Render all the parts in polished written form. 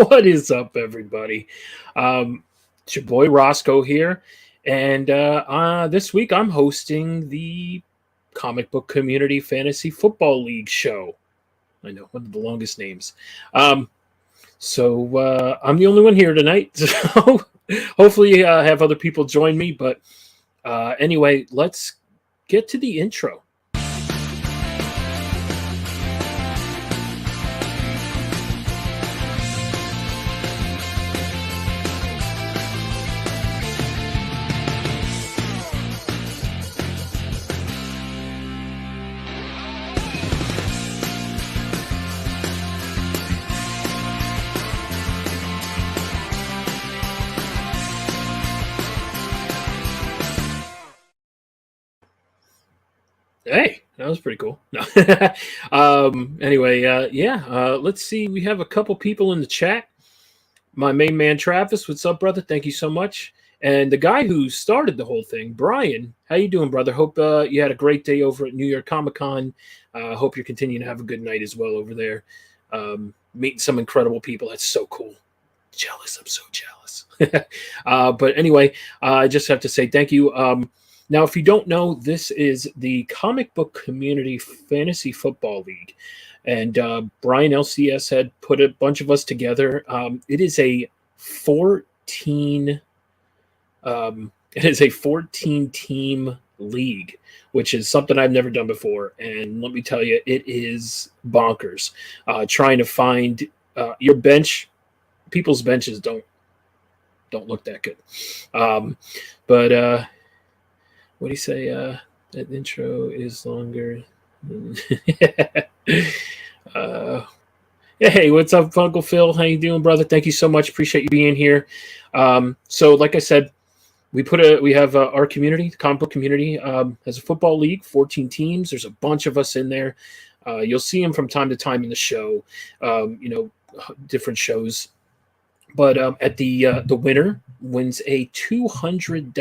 What is up, everybody? It's your boy Roscoe here, and this week I'm hosting the Comic Book Community Fantasy Football League show. I know, one of the longest names. So I'm the only one here tonight, so hopefully have other people join me. But anyway, let's get to the intro. Hey, that was pretty cool. No. Anyway, let's see. We have a couple people in the chat. My main man, Travis. What's up, brother? Thank you so much. And the guy who started the whole thing, Brian. How you doing, brother? Hope you had a great day over at New York Comic Con. Hope you're continuing to have a good night as well over there. Meeting some incredible people. That's so cool. Jealous. I'm so jealous. But anyway, I just have to say thank you. Now, if you don't know, this is the Comic Book Community Fantasy Football League, and Brian LCS had put a bunch of us together. It is a 14 team league, which is something I've never done before. And let me tell you, it is bonkers. Trying to find your bench. People's benches don't look that good. But what do you say? That intro is longer. Hey, what's up, Uncle Phil? How you doing, brother? Thank you so much. Appreciate you being here. So, like I said, we have our community, the comic book community, has a football league, 14 teams. There's a bunch of us in there. You'll see them from time to time in the show. Different shows. But at the winner wins a $200.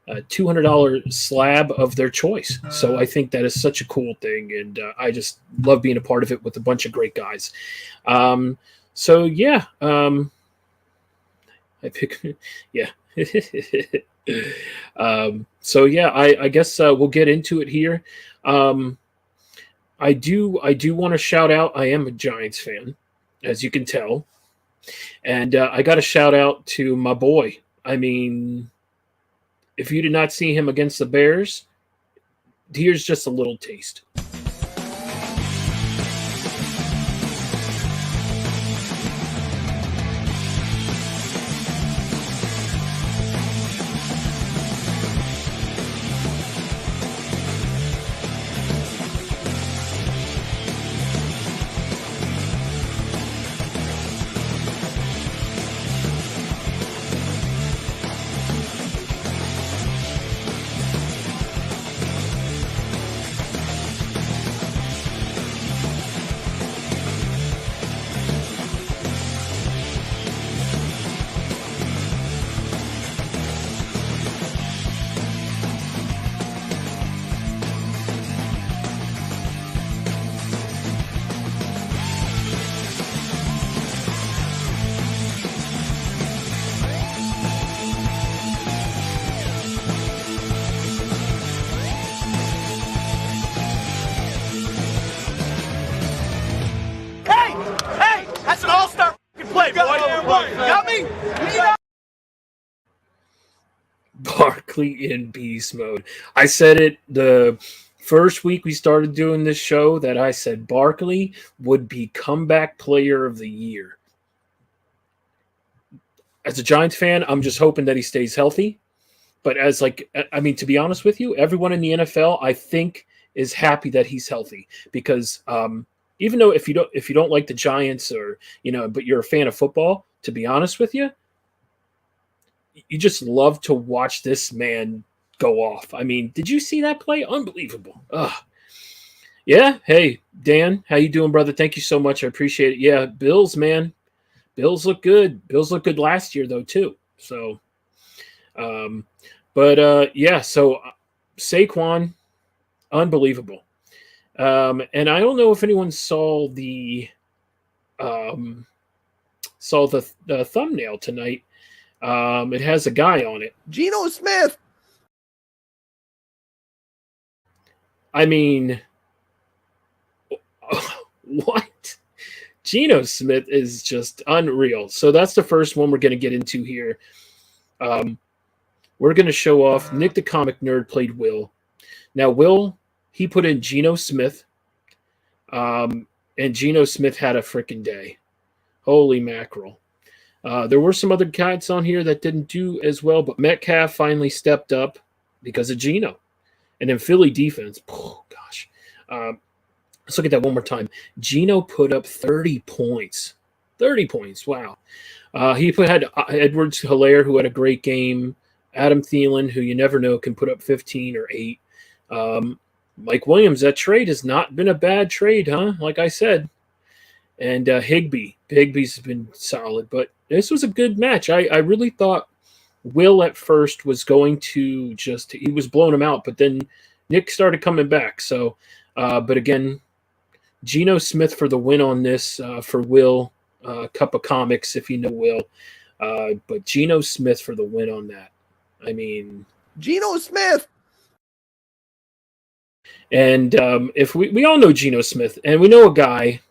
$200 slab of their choice. So I think that is such a cool thing, and I just love being a part of it with a bunch of great guys. I guess we'll get into it here. I do want to shout out. I am a Giants fan, as you can tell, and I got to shout out to my boy. I mean, if you did not see him against the Bears, here's just a little taste. Barkley in beast mode. I said it the first week we started doing this show that I said Barkley would be comeback player of the year. As a Giants fan, I'm just hoping that he stays healthy. But to be honest with you, everyone in the NFL, I think, is happy that he's healthy because even though if you don't like the Giants or but you're a fan of football, to be honest with you, you just love to watch this man go off. I mean, did you see that play? Unbelievable. Yeah. Hey, Dan, how you doing, brother? Thank you so much. I appreciate it. Yeah, Bills, man. Bills look good. Bills look good last year, though, too. So, so Saquon, unbelievable. And I don't know if anyone saw the saw the thumbnail tonight. It has a guy on it. Geno Smith. I mean, what? Geno Smith is just unreal. So that's the first one we're going to get into here. We're going to show off Nick the Comic Nerd played Will. Now, Will, he put in Geno Smith, and Geno Smith had a freaking day. Holy mackerel. There were some other guys on here that didn't do as well, but Metcalf finally stepped up because of Geno. And then Philly defense, oh gosh. Let's look at that one more time. Geno put up 30 points. 30 points, wow. He had Edwards-Helaire, who had a great game. Adam Thielen, who you never know, can put up 15 or 8. Mike Williams, that trade has not been a bad trade, huh? Like I said. And Higbee's been solid. But this was a good match. I really thought Will at first was going to he was blowing him out, but then Nick started coming back. So, but again, Geno Smith for the win on this for Will. Cup of Comics, if you know Will. But Geno Smith for the win on that. I mean, Geno Smith. And if we all know Geno Smith, and we know a guy,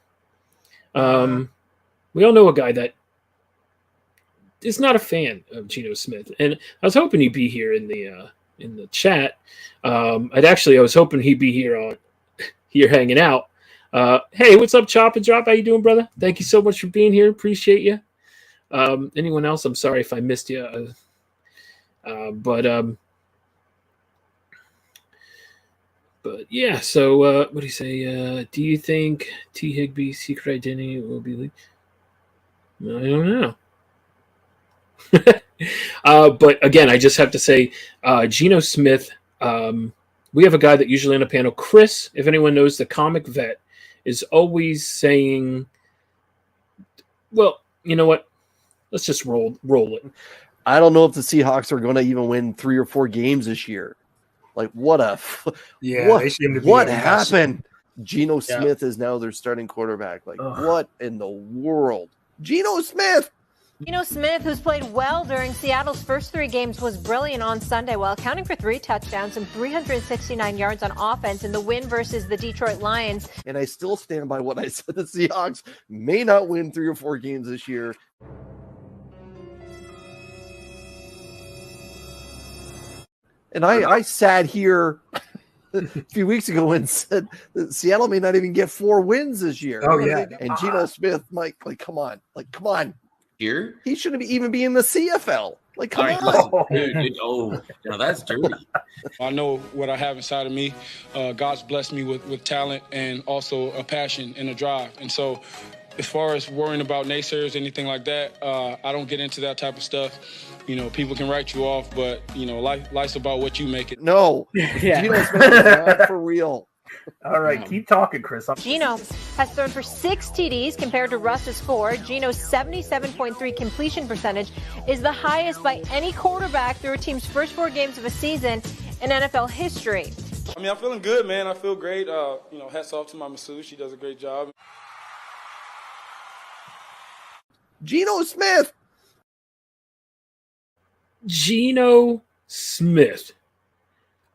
we all know a guy that is not a fan of Geno Smith, and I was hoping he'd be here in the chat. I was hoping he'd be here hanging out. Hey, what's up, Chop and Drop? How you doing, brother? Thank you so much for being here. Appreciate you. Anyone else? I'm sorry if I missed you. But yeah. So what do you say? Do you think T. Higbee's secret identity will be leaked? I don't know. But again, I just have to say, Geno Smith. We have a guy that usually on the panel, Chris. If anyone knows, the comic vet is always saying, "Well, you know what? Let's just roll it." I don't know if the Seahawks are going to even win 3 or 4 games this year. Like, what happened? Geno Smith is now their starting quarterback. Like, what in the world? Geno Smith. Geno Smith, who's played well during Seattle's first 3 games, was brilliant on Sunday while accounting for 3 touchdowns and 369 yards on offense in the win versus the Detroit Lions. And I still stand by what I said. The Seahawks may not win 3 or 4 games this year. And I sat here a few weeks ago and said that Seattle may not even get 4 wins this year. Oh, yeah. And Geno Smith, Mike, come on. Here? He shouldn't even be in the CFL. Come on. Dude, that's dirty. I know what I have inside of me. God's blessed me with talent and also a passion and a drive. And so as far as worrying about naysayers, anything like that, I don't get into that type of stuff. You know, people can write you off, but, you know, life's about what you make it. No. Geno Smith is not for real. All right, keep talking, Chris. Geno has thrown for 6 TDs compared to Russ's 4. Geno's 77.3 completion percentage is the highest by any quarterback through a team's first 4 games of a season in NFL history. I mean, I'm feeling good, man. I feel great. Hats off to my masseuse. She does a great job. Geno Smith. Geno Smith.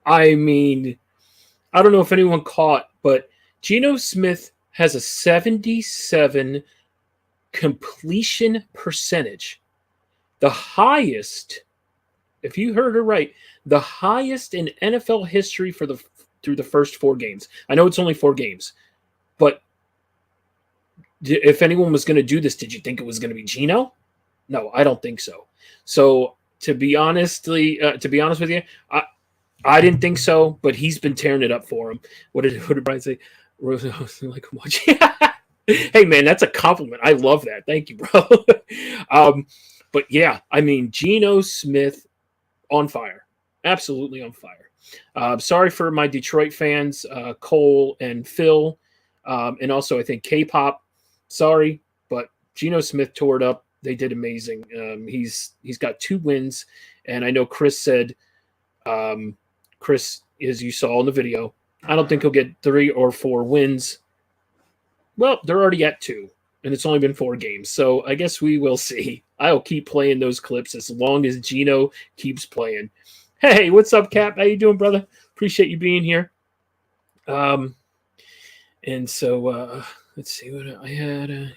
I mean, I don't know if anyone caught, but Geno Smith has a 77 completion percentage. The highest, if you heard her right, the highest in NFL history through the first 4 games. I know it's only 4 games, but if anyone was going to do this, did you think it was going to be Geno? No, I don't think so. So to be honest with you, I didn't think so, but he's been tearing it up for him. What did Brian say? Like, hey man, that's a compliment. I love that. Thank you, bro. But yeah, I mean, Geno Smith on fire, absolutely on fire. Sorry for my Detroit fans, Cole and Phil, and also I think K-pop. Sorry, but Geno Smith tore it up. They did amazing. He's got 2 wins, and I know Chris said, Chris, as you saw in the video, I don't think he'll get 3 or 4 wins. Well, they're already at 2, and it's only been 4 games. So I guess we will see. I'll keep playing those clips as long as Gino keeps playing. Hey, what's up, Cap? How you doing, brother? Appreciate you being here. And so let's see what I had.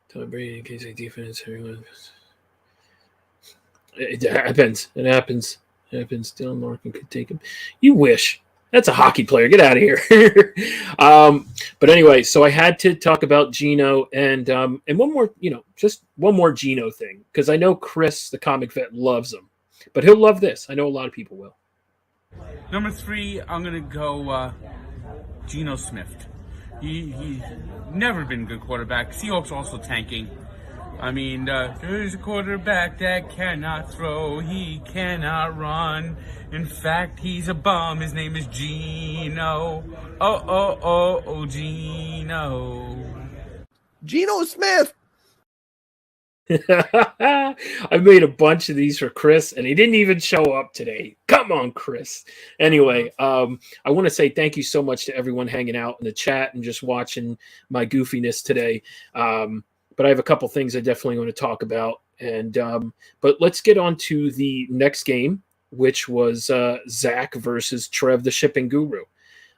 Tom Brady in case of defense. Everyone. It happens. It happens. It happens. Dylan Larkin could take him. You wish. That's a hockey player. Get out of here. But anyway, so I had to talk about Gino and one more, just one more Gino thing, because I know Chris, the comic vet, loves him, but he'll love this. I know a lot of people will. Number 3, I'm gonna go Geno Smith. He's never been a good quarterback. Seahawks are also tanking. I mean, there's a quarterback that cannot throw. He cannot run. In fact, he's a bum. His name is Geno. Oh, Geno. Geno Smith. I made a bunch of these for Chris, and he didn't even show up today. Come on, Chris. Anyway, I want to say thank you so much to everyone hanging out in the chat and just watching my goofiness today. But I have a couple things I definitely want to talk about. And but let's get on to the next game, which was Zach versus Trev, the shipping guru.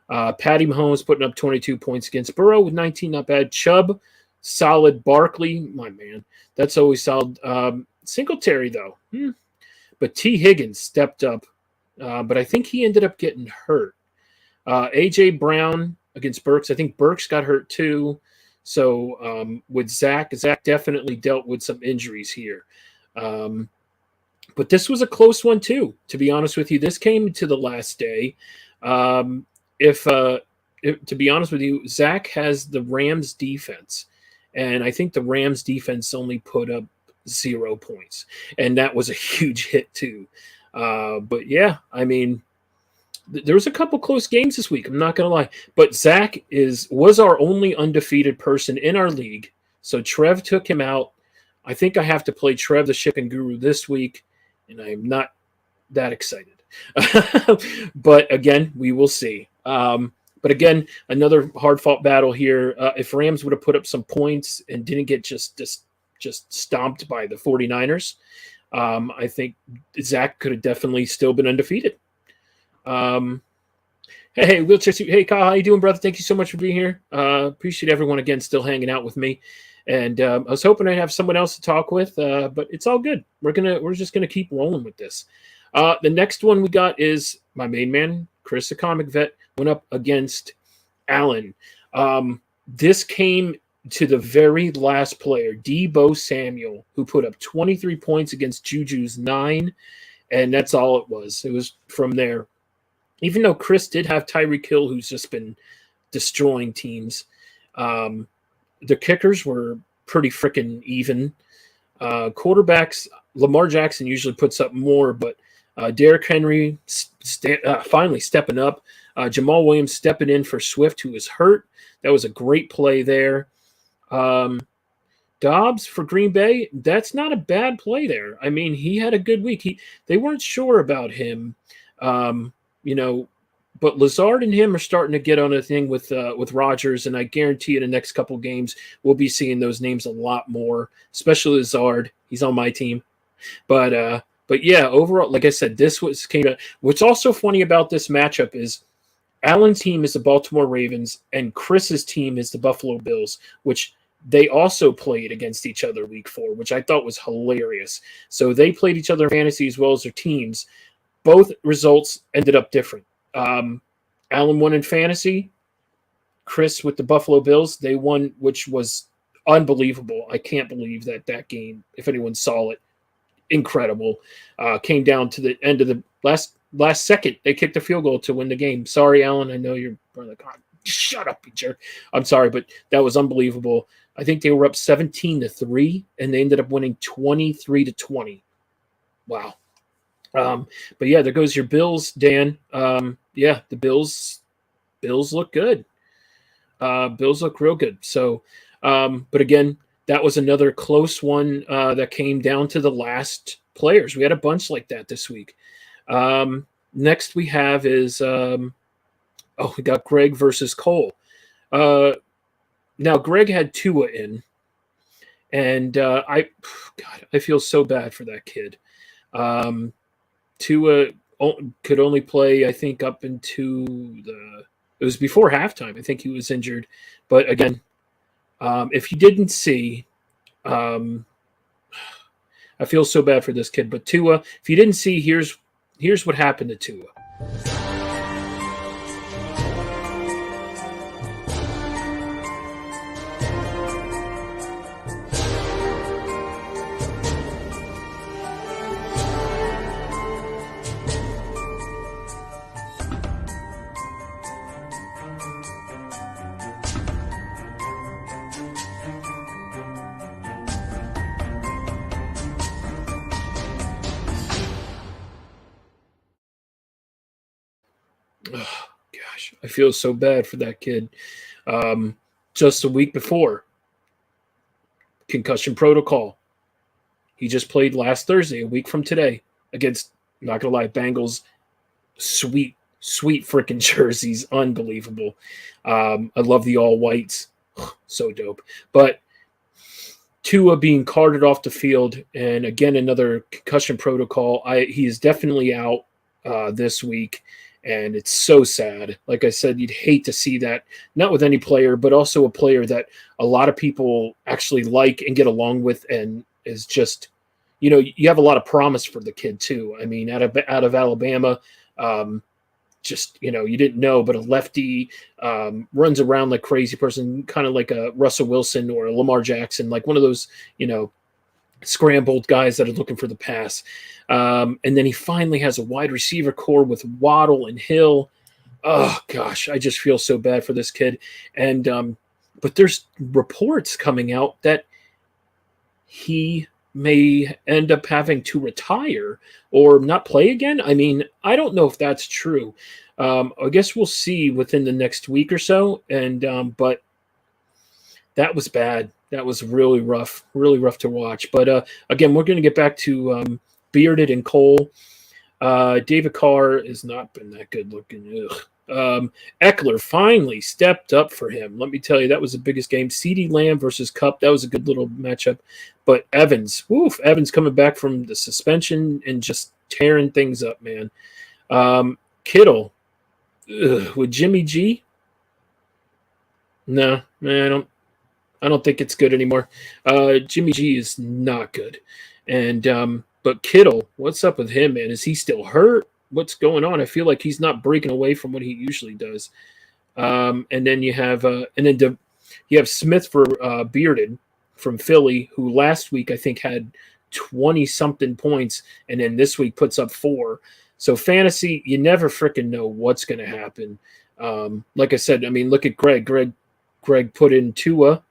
Patty Mahomes putting up 22 points against Burrow with 19, not bad. Chubb, solid. Barkley, my man, that's always solid. Singletary, though. But T. Higgins stepped up, but I think he ended up getting hurt. A.J. Brown against Burks. I think Burks got hurt too. So with Zach definitely dealt with some injuries here. But this was a close one too, to be honest with you. This came to the last day. If to be honest with you, Zach has the Rams defense. And I think the Rams defense only put up 0 points. And that was a huge hit too. But yeah, I mean, there was a couple close games this week. I'm not going to lie. But Zach was our only undefeated person in our league. So Trev took him out. I think I have to play Trev, the shipping guru, this week. And I'm not that excited. But again, we will see. But again, another hard-fought battle here. If Rams would have put up some points and didn't get just stomped by the 49ers, I think Zach could have definitely still been undefeated. Hey, wheelchair suit. Hey, Kyle, how you doing, brother? Thank you so much for being here. Appreciate everyone again still hanging out with me. And I was hoping I'd have someone else to talk with, but it's all good. We're just gonna keep rolling with this. The next one we got is my main man, Chris, the comic vet, went up against Allen. This came to the very last player, Deebo Samuel, who put up 23 points against Juju's 9, and that's all it was. It was from there. Even though Chris did have Tyreek Hill, who's just been destroying teams, the kickers were pretty freaking even. Quarterbacks, Lamar Jackson usually puts up more, but Derrick Henry finally stepping up. Jamal Williams stepping in for Swift, who was hurt. That was a great play there. Dobbs for Green Bay, that's not a bad play there. I mean, he had a good week. They weren't sure about him, but Lazard and him are starting to get on a thing with Rodgers, and I guarantee you the next couple games we'll be seeing those names a lot more, especially Lazard. He's on my team. But yeah, overall, like I said, what's also funny about this matchup is Allen's team is the Baltimore Ravens and Chris's team is the Buffalo Bills, which they also played against each other week 4, which I thought was hilarious. So they played each other in fantasy as well as their teams. Both results ended up different. Allen won in fantasy. Chris with the Buffalo Bills, they won, which was unbelievable. I can't believe that game, if anyone saw it, incredible. Came down to the end of the last second. They kicked a field goal to win the game. Sorry, Allen. I know you're like, God, shut up, you jerk. I'm sorry, but that was unbelievable. I think they were up 17-3, and they ended up winning 23-20. Wow. But yeah, there goes your Bills, Dan. Yeah, the Bills look good. Bills look real good. So, but again, that was another close one that came down to the last players. We had a bunch like that this week. Next we have is we got Greg versus Cole. now Greg had Tua in, and God, I feel so bad for that kid. Tua could only play, I think, up into it was before halftime. I think he was injured, but again, if you didn't see, I feel so bad for this kid. But Tua, if you didn't see, here's what happened to Tua. Oh, gosh, I feel so bad for that kid. Just a week before, concussion protocol. He just played last Thursday, a week from today, against, not gonna lie, Bengals. Sweet freaking jerseys, unbelievable. I love the all whites, so dope. But Tua being carted off the field, and again another concussion protocol. He is definitely out this week. And it's so sad. Like I said, you'd hate to see that, not with any player, but also a player that a lot of people actually like and get along with, and is just, you have a lot of promise for the kid too. I mean, out of Alabama, just, you didn't know, but a lefty, runs around like crazy person, kind of like a Russell Wilson or a Lamar Jackson, like one of those, scrambled guys that are looking for the pass. And then he finally has a wide receiver core with Waddle and Hill. Oh gosh, I just feel so bad for this kid. And but there's reports coming out that he may end up having to retire or not play again. I mean, I don't know if that's true. I guess we'll see within the next week or so. And but that was bad. That was really rough to watch. But again, we're going to get back to Bearded and Cole. David Carr has not been that good looking. Eckler finally stepped up for him. Let me tell you, that was the biggest game. CeeDee Lamb versus Kupp. That was a good little matchup. But Evans coming back from the suspension and just tearing things up, man. Kittle with Jimmy G. No, man, I don't think it's good anymore. Jimmy G is not good. And but Kittle, what's up with him, man? Is he still hurt? What's going on? I feel like he's not breaking away from what he usually does. And then you have you have Smith for Bearded from Philly, who last week I think had 20-something points, and then this week puts up 4. So fantasy, you never freaking know what's going to happen. Like I said, I mean, look at Greg. Greg put in Tua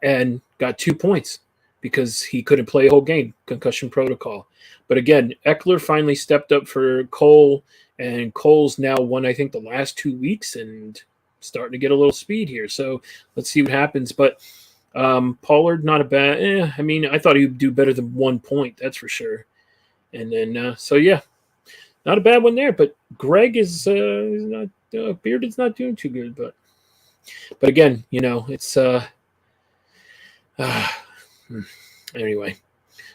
and got 2 points because he couldn't play a whole game, concussion protocol. But again, Eckler finally stepped up for Cole, and Cole's now won, I think, the last 2 weeks and starting to get a little speed here. So let's see what happens. But Pollard, not a bad. I mean, I thought he would do better than 1 point, that's for sure. And then, so yeah, not a bad one there. But Greg is not Bearded's not doing too good. But again, it's anyway.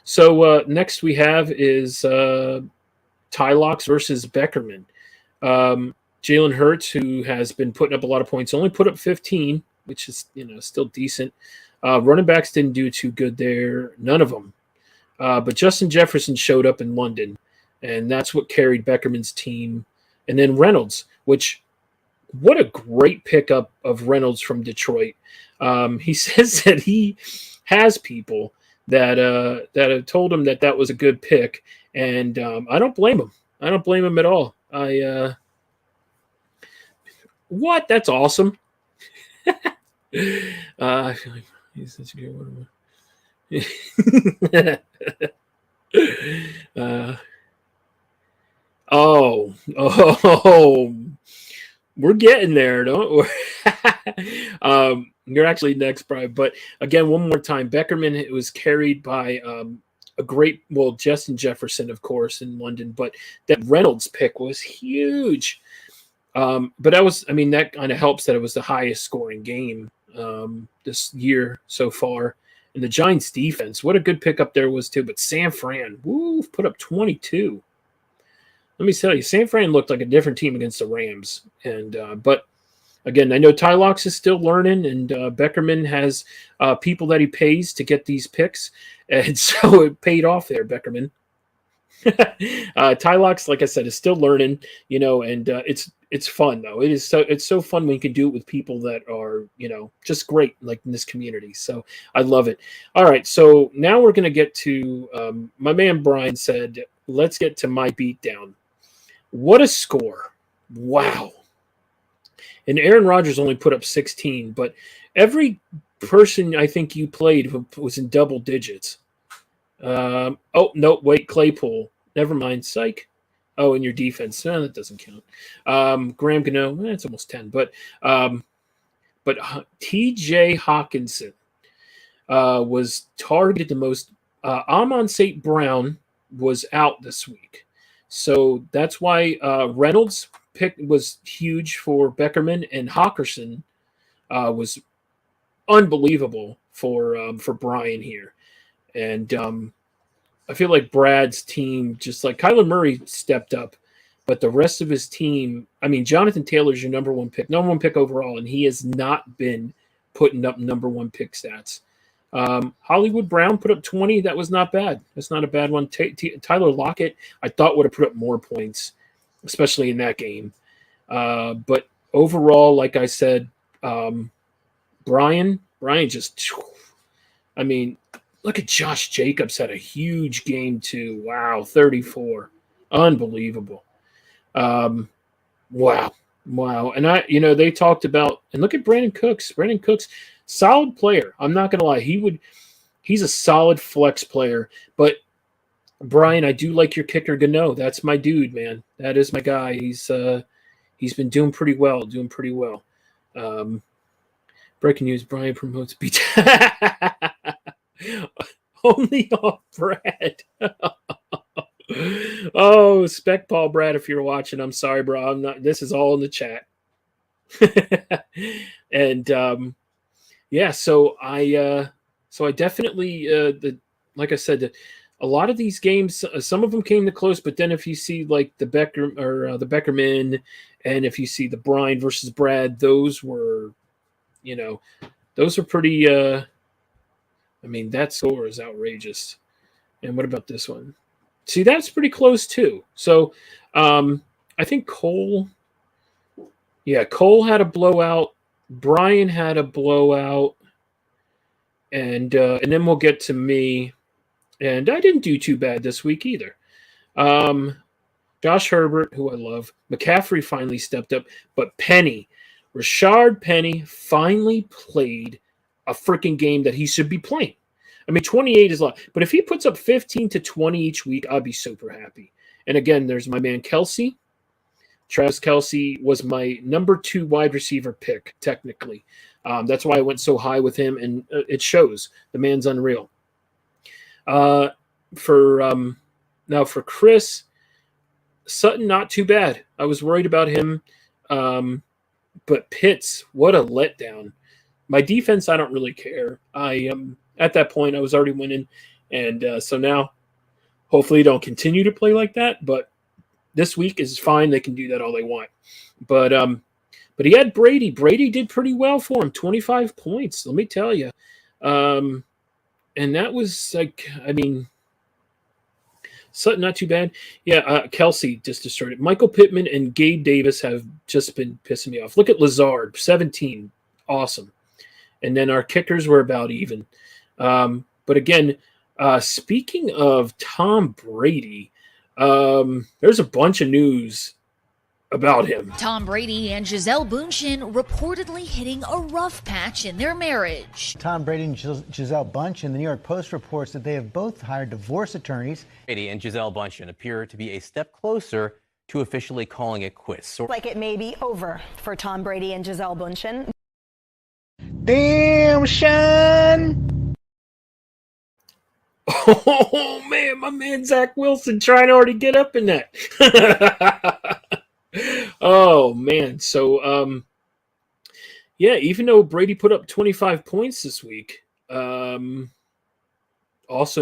So next we have is Ty Locks versus Beckerman. Jalen Hurts, who has been putting up a lot of points, only put up 15, which is still decent. Running backs didn't do too good there, none of them. But Justin Jefferson showed up in London, and that's what carried Beckerman's team. And then Reynolds, what a great pickup of Reynolds from Detroit. He says that he has people that have told him that was a good pick, and I don't blame him. I don't blame him at all. What? That's awesome. I feel like he's such a good one. We're getting there, don't we? You're actually next, Brian. But again, one more time, Beckerman, it was carried by Justin Jefferson, of course, in London. But that Reynolds pick was huge. But that kind of helps that it was the highest scoring game this year so far. And the Giants defense, what a good pickup there was too. But San Fran, put up 22. Let me tell you, San Fran looked like a different team against the Rams. And but again, I know Ty Locks is still learning, and Beckerman has people that he pays to get these picks, and so it paid off there, Beckerman. Ty Locks, like I said, is still learning, and it's fun though. It's so fun when you can do it with people that are just great, like in this community. So I love it. All right, so now we're gonna get to my man Brian said, let's get to my beatdown. What a score! Wow. And Aaron Rodgers only put up 16, but every person I think you played was in double digits. Oh, no, wait, Claypool. Never mind, psych. Oh, and your defense. No, that doesn't count. Graham Gano, it's almost 10. But T.J. Hawkinson was targeted the most. Amon St. Brown was out this week. So that's why Reynolds' pick was huge for Beckerman, and Hawkinson was unbelievable for Brian here. And I feel like Brad's team, just like Kyler Murray stepped up, but the rest of his team, I mean, Jonathan Taylor's your number one pick overall, and he has not been putting up number one pick stats. Hollywood Brown put up 20. That was not bad. That's not a bad one. Tyler Lockett, I thought would have put up more points, especially in that game. But overall, like I said, Brian just, I mean, look at Josh Jacobs had a huge game too. Wow, 34. Unbelievable. Wow. And they talked about, and look at Brandon Cooks. Brandon Cooks, solid player. I'm not going to lie. He's a solid flex player, but Brian, I do like your kicker Gano. That's my dude, man. That is my guy. He's been doing pretty well. Breaking news: Brian promotes beat. Only off Brad. Oh, Spec Paul Brad, if you're watching, I'm sorry, bro. I'm not. This is all in the chat. And yeah, so I definitely like I said, a lot of these games, some of them came to close, but then if you see like the Becker or the Beckerman, and if you see the Brian versus Brad, those were pretty. I mean, that score is outrageous. And what about this one? See, that's pretty close too. So I think Cole had a blowout. Brian had a blowout. And then we'll get to me. And I didn't do too bad this week either. Josh Herbert, who I love. McCaffrey finally stepped up. But Rashard Penny finally played a freaking game that he should be playing. I mean, 28 is a lot. But if he puts up 15 to 20 each week, I'd be super happy. And again, there's my man Kelsey. Travis Kelsey was my number 2 wide receiver pick, technically. That's why I went so high with him, and it shows. The man's unreal. For Chris, Sutton, not too bad. I was worried about him. But Pitts, what a letdown. My defense, I don't really care. At that point, I was already winning. And so now, hopefully, don't continue to play like that. But this week is fine. They can do that all they want. But he had Brady. Brady did pretty well for him. 25 points, let me tell you. And that was like, I mean, Sutton, not too bad. Yeah, Kelsey just destroyed it. Michael Pittman and Gabe Davis have just been pissing me off. Look at Lazard, 17. Awesome. And then our kickers were about even. But again, speaking of Tom Brady, there's a bunch of news about him. Tom Brady and Gisele Bündchen reportedly hitting a rough patch in their marriage. Tom Brady and Gisele Bündchen, the New York Post reports that they have both hired divorce attorneys. Brady and Gisele Bündchen appear to be a step closer to officially calling it quits. Like it may be over for Tom Brady and Gisele Bündchen. Damn, Sean! Oh, man, my man Zach Wilson trying to already get up in that. Oh, man. So, Yeah, even though Brady put up 25 points this week, also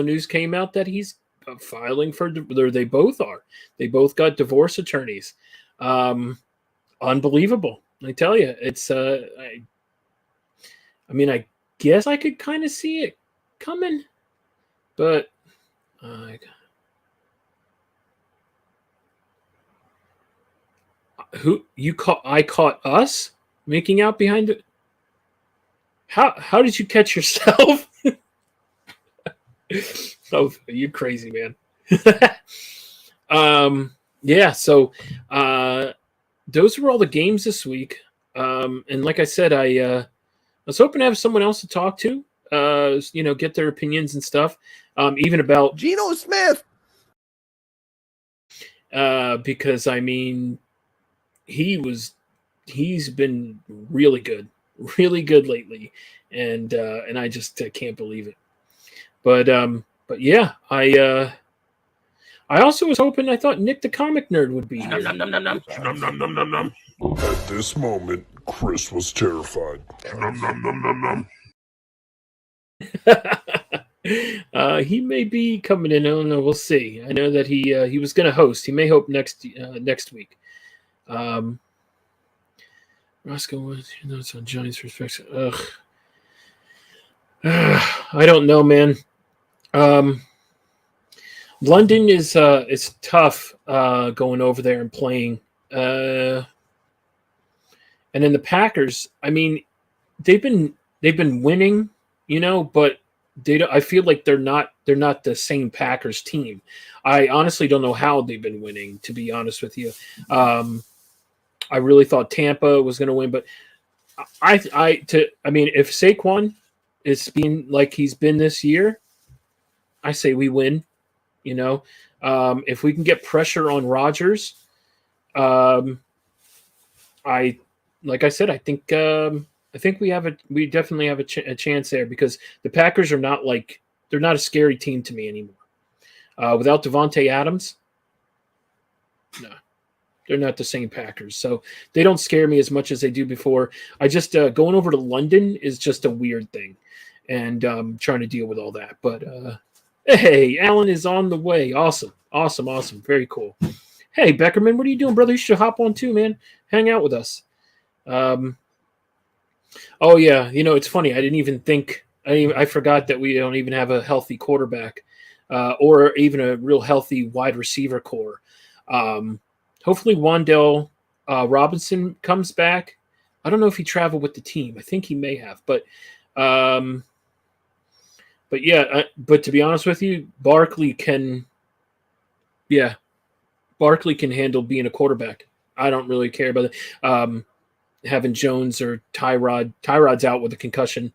news came out that he's filing for, they both are. They both got divorce attorneys. Unbelievable. I tell you, it's, I mean, I guess I could kind of see it coming, but I caught us making out behind it. How did you catch yourself? Oh, you crazy, man. Yeah, so those were all the games this week. And like I said, I was hoping to have someone else to talk to, get their opinions and stuff, even about Geno Smith. Because I mean, he's been really good lately, and I just can't believe it. But yeah, I also was hoping. I thought Nick the Comic Nerd would be here. At this moment, Chris was terrified. He may be coming in. I don't know. We'll see. I know that he was going to host. He may hope next week. Roscoe, what's your notes on Johnny's perspective? I don't know, man. London is tough going over there and playing. And then the Packers, I mean, they've been winning, but I feel like they're not the same Packers team. I honestly don't know how they've been winning, to be honest with you. I really thought Tampa was going to win, but I mean, if Saquon is being like he's been this year, I say we win. If we can get pressure on Rodgers, like I said, I think we definitely have a chance there, because the Packers are they're not a scary team to me anymore. Without Devontae Adams, no, they're not the same Packers. So they don't scare me as much as they do before. I just going over to London is just a weird thing, and trying to deal with all that. But hey, Alan is on the way. Awesome. Very cool. Hey, Beckerman, what are you doing, brother? You should hop on too, man. Hang out with us. Oh yeah, it's funny. I didn't even think. I forgot that we don't even have a healthy quarterback, or even a real healthy wide receiver core. Hopefully, Wan'Dale Robinson comes back. I don't know if he traveled with the team. I think he may have, but yeah. But to be honest with you, Barkley can handle being a quarterback. I don't really care about it. Having Jones or Tyrod. Tyrod's out with a concussion.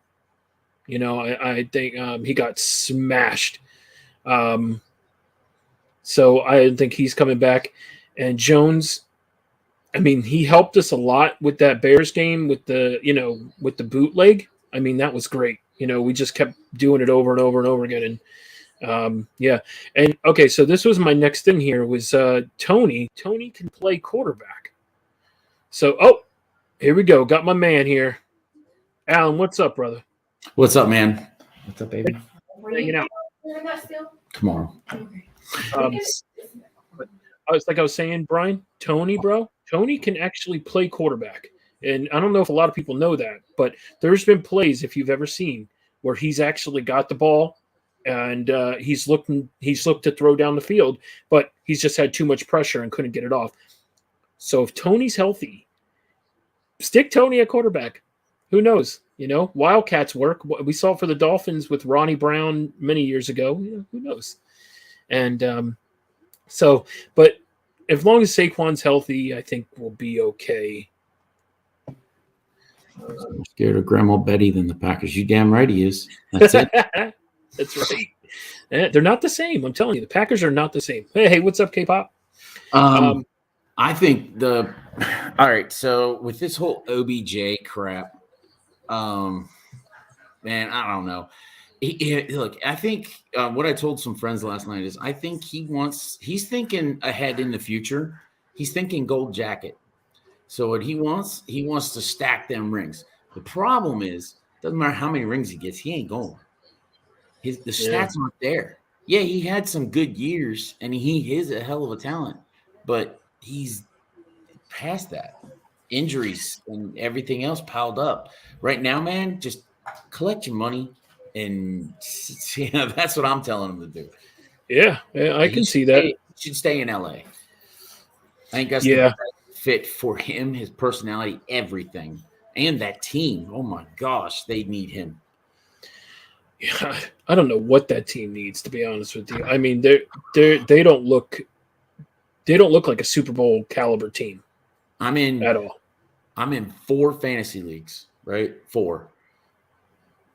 I think he got smashed. So I think he's coming back. And Jones, I mean, he helped us a lot with that Bears game with the bootleg. I mean, that was great. We just kept doing it over and over and over again. And yeah. And okay, so this was my next thing here was Tony. Tony can play quarterback. So, here we go. Got my man here. Alan, what's up, brother? What's up, man? What's up, baby? Hanging out. Tomorrow. I was saying, Brian, Tony can actually play quarterback. And I don't know if a lot of people know that, but there's been plays, if you've ever seen, where he's actually got the ball and he's looked to throw down the field, but he's just had too much pressure and couldn't get it off. So if Tony's healthy, stick Tony at quarterback. Who knows? Wildcats work. We saw it for the Dolphins with Ronnie Brown many years ago. Who knows? And but as long as Saquon's healthy, I think we'll be okay. I'm scared of Grandma Betty than the Packers. You damn right he is. That's it. That's right. They're not the same. I'm telling you, the Packers are not the same. Hey, what's up, K-Pop? I think all right. So with this whole OBJ crap, man, I don't know. Look, I think what I told some friends last night is I think he's thinking ahead in the future. He's thinking gold jacket. So what he wants to stack them rings. The problem is, doesn't matter how many rings he gets, he ain't going. The stats aren't there. Yeah, he had some good years, and he is a hell of a talent, but he's past that. Injuries and everything else piled up. Right now, man, just collect your money, and that's what I'm telling him to do. Yeah, I can see that. He should stay in LA. I think that's the best fit for him, his personality, everything, and that team. Oh my gosh, they need him. Yeah, I don't know what that team needs, to be honest with you. I mean, they don't look like a Super Bowl caliber team. I'm in 4 fantasy leagues, right? 4.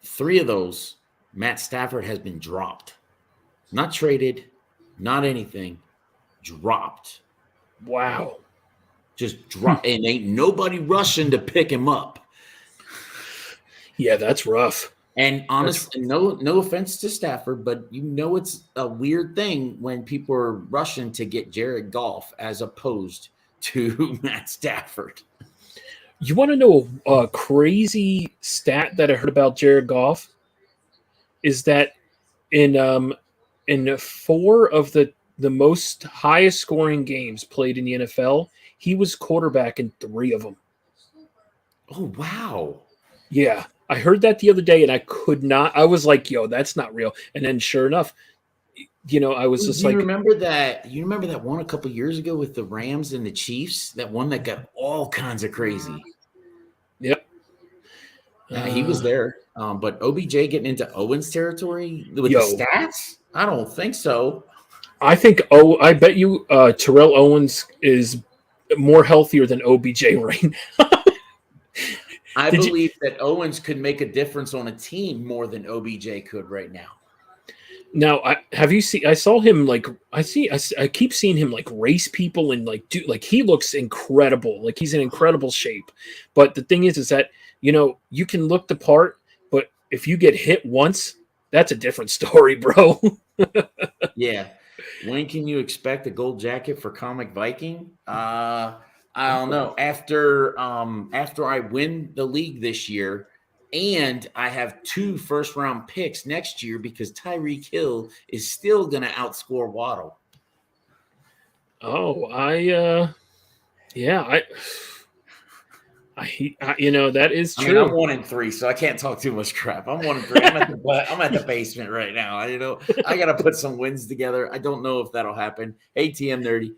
3 of those, Matt Stafford has been dropped. Not traded, not anything. Dropped. Wow. Just dropped. And ain't nobody rushing to pick him up. Yeah, that's rough. And honestly, no offense to Stafford, but it's a weird thing when people are rushing to get Jared Goff as opposed to Matt Stafford. You want to know a crazy stat that I heard about Jared Goff? Is that in 4 of the most highest scoring games played in the NFL, he was quarterback in 3 of them. Oh, wow. Yeah. I heard that the other day, and I was like, yo, that's not real. And then sure enough, I was just like. You remember that one a couple years ago with the Rams and the Chiefs? That one that got all kinds of crazy. Yep. Yeah, he was there. But OBJ getting into Owens territory with the stats? I don't think so. I bet you Terrell Owens is more healthier than OBJ right now. I believe that Owens could make a difference on a team more than OBJ could right now. Now, I saw him I keep seeing him race people and he looks incredible. Like he's in incredible shape. But the thing is that, you can look the part, but if you get hit once, that's a different story, bro. Yeah. When can you expect a gold jacket for Comic Viking? I don't know. After I win the league this year, and I have 2 first-round picks next year because Tyreek Hill is still going to outscore Waddle. Oh, that is true. I mean, I'm 1-3, so I can't talk too much crap. I'm 1-3. I'm at the basement right now. I got to put some wins together. I don't know if that'll happen. ATM nerdy.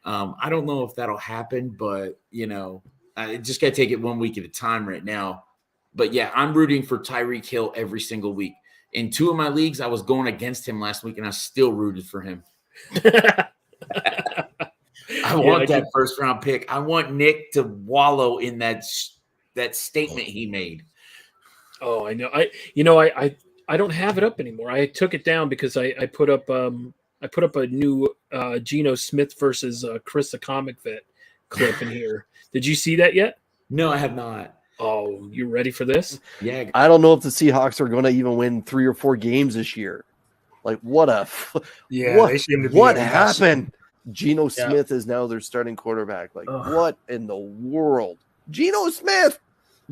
I don't know if that'll happen, but I just got to take it 1 week at a time right now. But yeah, I'm rooting for Tyreek Hill every single week. In 2 of my leagues, I was going against him last week, and I still rooted for him. I want that first round pick. I want Nick to wallow in that statement he made. Oh, I know. I don't have it up anymore. I took it down because I put up a new Geno Smith versus Chris the Comic Vet clip in here. Did you see that yet? No, I have not. Oh, you ready for this? Yeah. I don't know if the Seahawks are going to even win 3 or 4 games this year. Like, what happened? Geno Smith is now their starting quarterback. Like, what in the world? Geno Smith!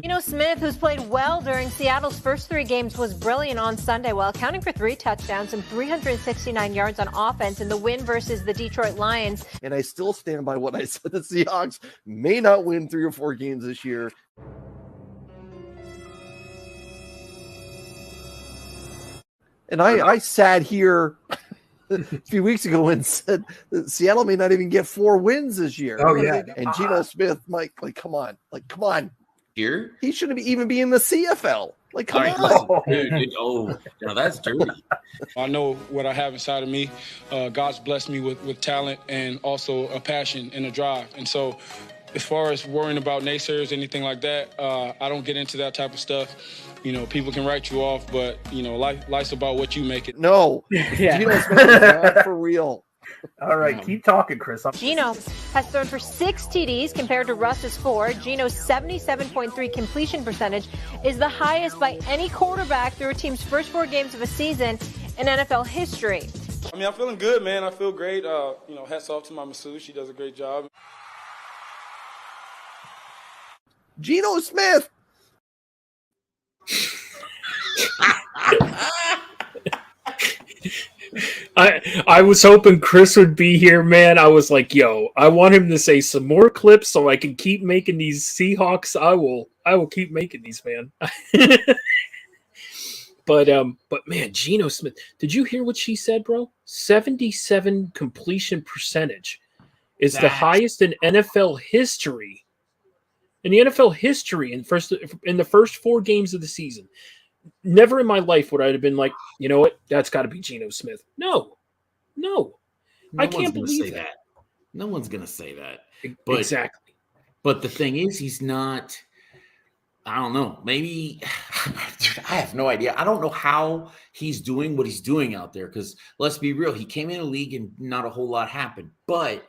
Geno Smith, who's played well during Seattle's first 3 games, was brilliant on Sunday while accounting for 3 touchdowns and 369 yards on offense in the win versus the Detroit Lions. And I still stand by what I said. The Seahawks may not win 3 or 4 games this year. And I sat here a few weeks ago and said that Seattle may not even get 4 wins this year. Oh, yeah. And Geno Smith, Mike, come on. Here? He shouldn't even be in the CFL. Like, come on. Oh, that's dirty. I know what I have inside of me. God's blessed me with talent and also a passion and a drive. And so as far as worrying about naysayers, anything like that, I don't get into that type of stuff. People can write you off, but, life's about what you make it. No. Yeah. Geno Smith is not for real. All right, keep talking, Chris. Geno has thrown for 6 TDs compared to Russ's 4. Geno's 77.3 completion percentage is the highest by any quarterback through a team's first 4 games of a season in NFL history. I mean, I'm feeling good, man. I feel great. Hats off to my masseuse. She does a great job. Geno Smith. I was hoping Chris would be here, man. I was like, yo, I want him to say some more clips so I can keep making these Seahawks. I will keep making these, man. But man, Geno Smith, did you hear what she said, bro? 77 completion percentage is the highest in NFL history. In the NFL history, in the first 4 games of the season. Never in my life would I have been like, you know what? That's got to be Geno Smith. No. I can't believe that. No one's going to say that. But, exactly. But the thing is, he's not. I don't know. Maybe I have no idea. I don't know how he's doing what he's doing out there. Because let's be real, he came in the league and not a whole lot happened. But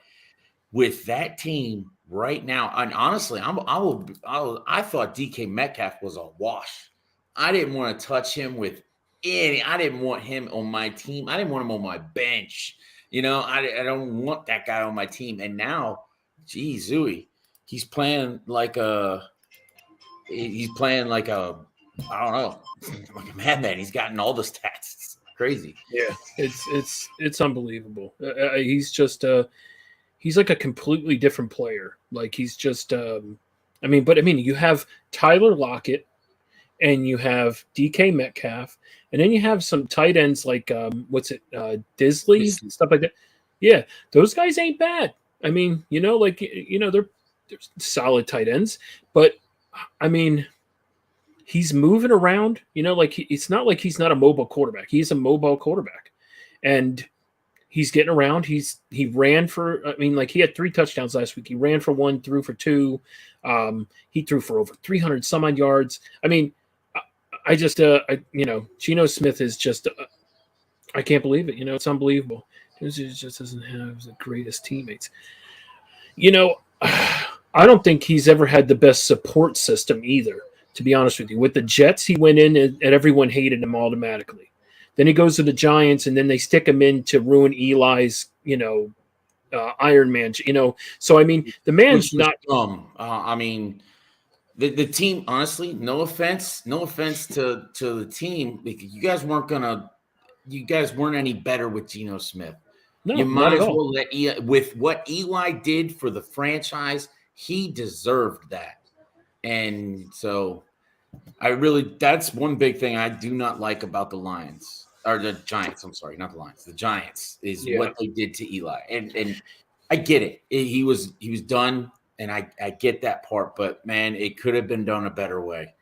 with that team right now, and honestly, I thought DK Metcalf was a wash. I didn't want to touch him with any. I didn't want him on my team. I didn't want him on my bench. You know, I don't want that guy on my team. And now, geez, Zooey, he's playing like a. I don't know, like a madman. He's gotten all the stats. It's crazy. Yeah, it's unbelievable. He's just he's like a completely different player. Like he's just you have Tyler Lockett and you have DK Metcalf, and then you have some tight ends like Disley, stuff like that. Yeah, those guys ain't bad. I mean, they're solid tight ends, but I mean, he's moving around, it's not like he's not a mobile quarterback. He's a mobile quarterback, and he's getting around. He ran for, he had 3 touchdowns last week. He ran for 1, threw for 2. He threw for over 300 some odd yards. I mean, I just, Geno Smith is just, I can't believe it. It's unbelievable. He just doesn't have the greatest teammates. I don't think he's ever had the best support system either, to be honest with you. With the Jets, he went in and everyone hated him automatically. Then he goes to the Giants, and then they stick him in to ruin Eli's, Iron Man. So I mean, the man's not dumb. The team, honestly, no offense to the team. You guys weren't any better with Geno Smith. No, you might as well with what Eli did for the franchise. He deserved that. And so that's one big thing I do not like about the Lions or the Giants. I'm sorry, not the Lions. The Giants is what they did to Eli. And I get it. He was done, and I get that part, but man, it could have been done a better way.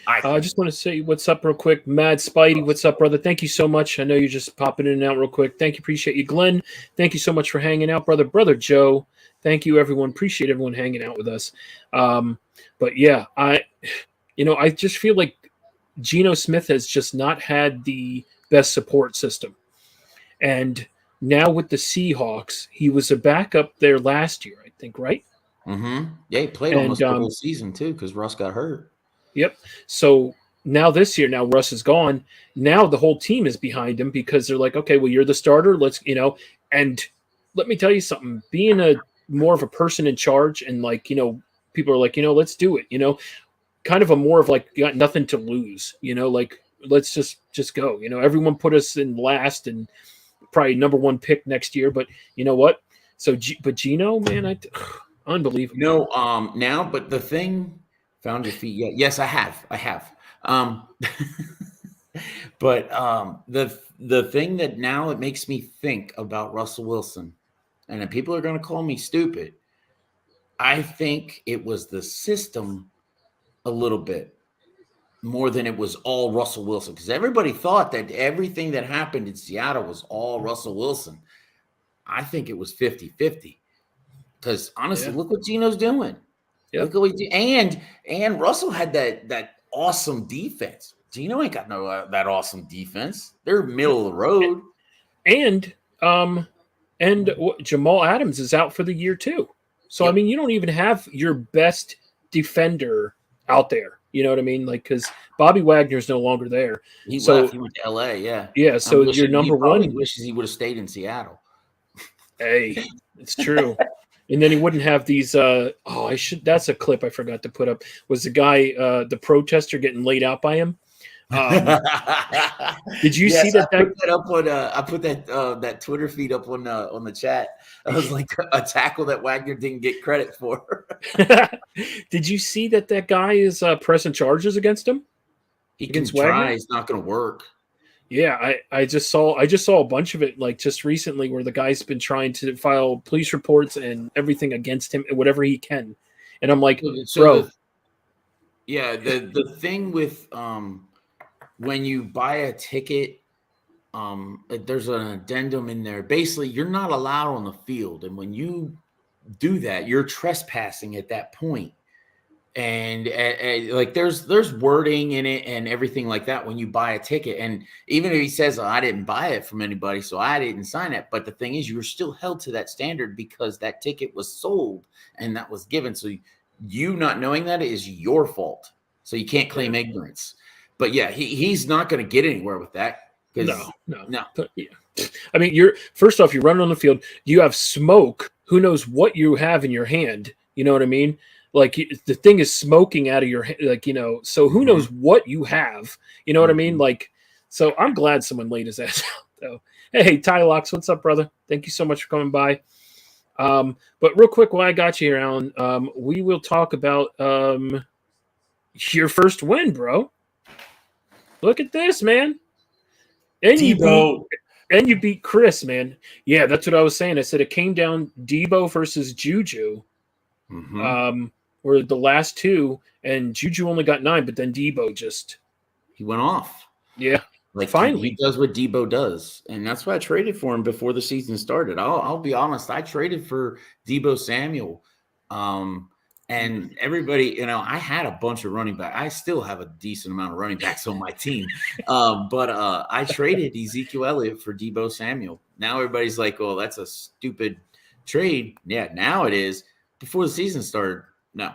I just want to say what's up real quick. Mad Spidey, what's up, brother? Thank you so much. I know you're just popping in and out real quick. Thank you. Appreciate you. Glenn, thank you so much for hanging out, brother. Brother Joe, thank you, everyone. Appreciate everyone hanging out with us. But yeah, I just feel like Geno Smith has just not had the best support system. And now with the Seahawks, he was a backup there last year, I think, right? Mm-hmm. Yeah, he played almost the whole season too because Russ got hurt. Yep. So now this year, now Russ is gone. Now the whole team is behind him because they're like, okay, well, you're the starter. Let's, and let me tell you something, being more of a person in charge and people are like, let's do it, kind of a more of like, you got nothing to lose, let's just go, everyone put us in last and probably number 1 pick next year. But you know what? So, but Geno, man, unbelievable. Now, but the thing, found your feet yet? Yes, I have. But the thing that now it makes me think about Russell Wilson, and then people are going to call me stupid. I think it was the system a little bit more than it was all Russell Wilson, because everybody thought that everything that happened in Seattle was all Russell Wilson. I think it was 50-50 because honestly, look what Geno's doing. Yep. Look what he did. And Russell had that awesome defense. Geno ain't got that awesome defense. They're middle of the road. And Jamal Adams is out for the year too. So I mean, you don't even have your best defender out there. You know what I mean? Like, because Bobby Wagner's no longer there. He left. He went to LA. Yeah. Yeah. So your number one. He wishes he would have stayed in Seattle. Hey, it's true. And then he wouldn't have these. That's a clip I forgot to put up. Was the guy, the protester, getting laid out by him? Did you Yes, see that? I put that up on. I put that Twitter feed up on the chat. I was like a tackle that Wagner didn't get credit for. Did you see that guy is pressing charges against him? He can try. It's not going to work. Yeah, I just saw a bunch of it like just recently where the guy's been trying to file police reports and everything against him, whatever he can, and I'm like, bro. The thing with when you buy a ticket, there's an addendum in there. Basically, you're not allowed on the field, and when you do that, you're trespassing at that point. And like there's wording in it and everything like that when you buy a ticket. And even if he says, I didn't buy it from anybody, so I didn't sign it. But the thing is, you're still held to that standard because that ticket was sold and that was given. So you not knowing that is your fault. So you can't claim ignorance. But yeah, he's not going to get anywhere with that. No. But, yeah. I mean, first off, you're running on the field. You have smoke. Who knows what you have in your hand? You know what I mean? Like the thing is smoking out of your hand, like, so who knows what you have, you know what I mean? Like, so I'm glad someone laid his ass out though. Hey, Tylox, what's up, brother? Thank you so much for coming by. But real quick, while I got you here, Alan, we will talk about your first win, bro. Look at this, man. And you beat Chris, man. Yeah, that's what I was saying. I said it came down Debo versus Juju. Were the last two, and Juju only got 9, but then Debo he went off. Yeah, like finally he does what Debo does, and that's why I traded for him before the season started. I'll be honest, I traded for Debo Samuel, and everybody, I had a bunch of running backs. I still have a decent amount of running backs on my team, but I traded Ezekiel Elliott for Debo Samuel. Now everybody's like, "Oh, that's a stupid trade." Yeah, now it is. Before the season started, no.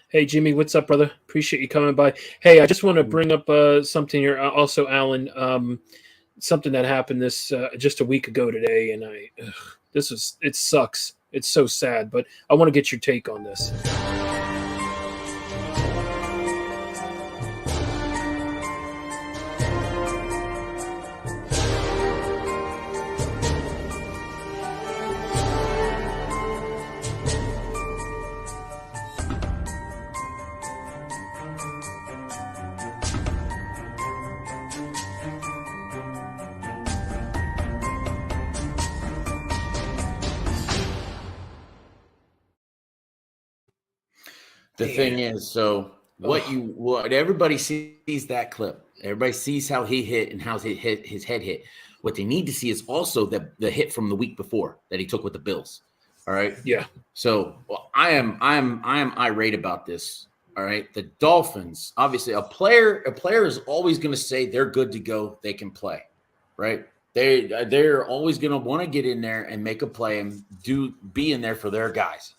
Hey, Jimmy, what's up, brother? Appreciate you coming by. Hey, I just want to bring up something here. Also, Alan, something that happened this just a week ago today, and it sucks. It's so sad, but I want to get your take on this. The thing is, so what everybody sees that clip. Everybody sees how he hit and how his head hit. What they need to see is also the hit from the week before that he took with the Bills. All right. Yeah. So I am irate about this. All right. The Dolphins, obviously, a player is always going to say they're good to go. They can play. Right. They're always going to want to get in there and make a play and be in there for their guys.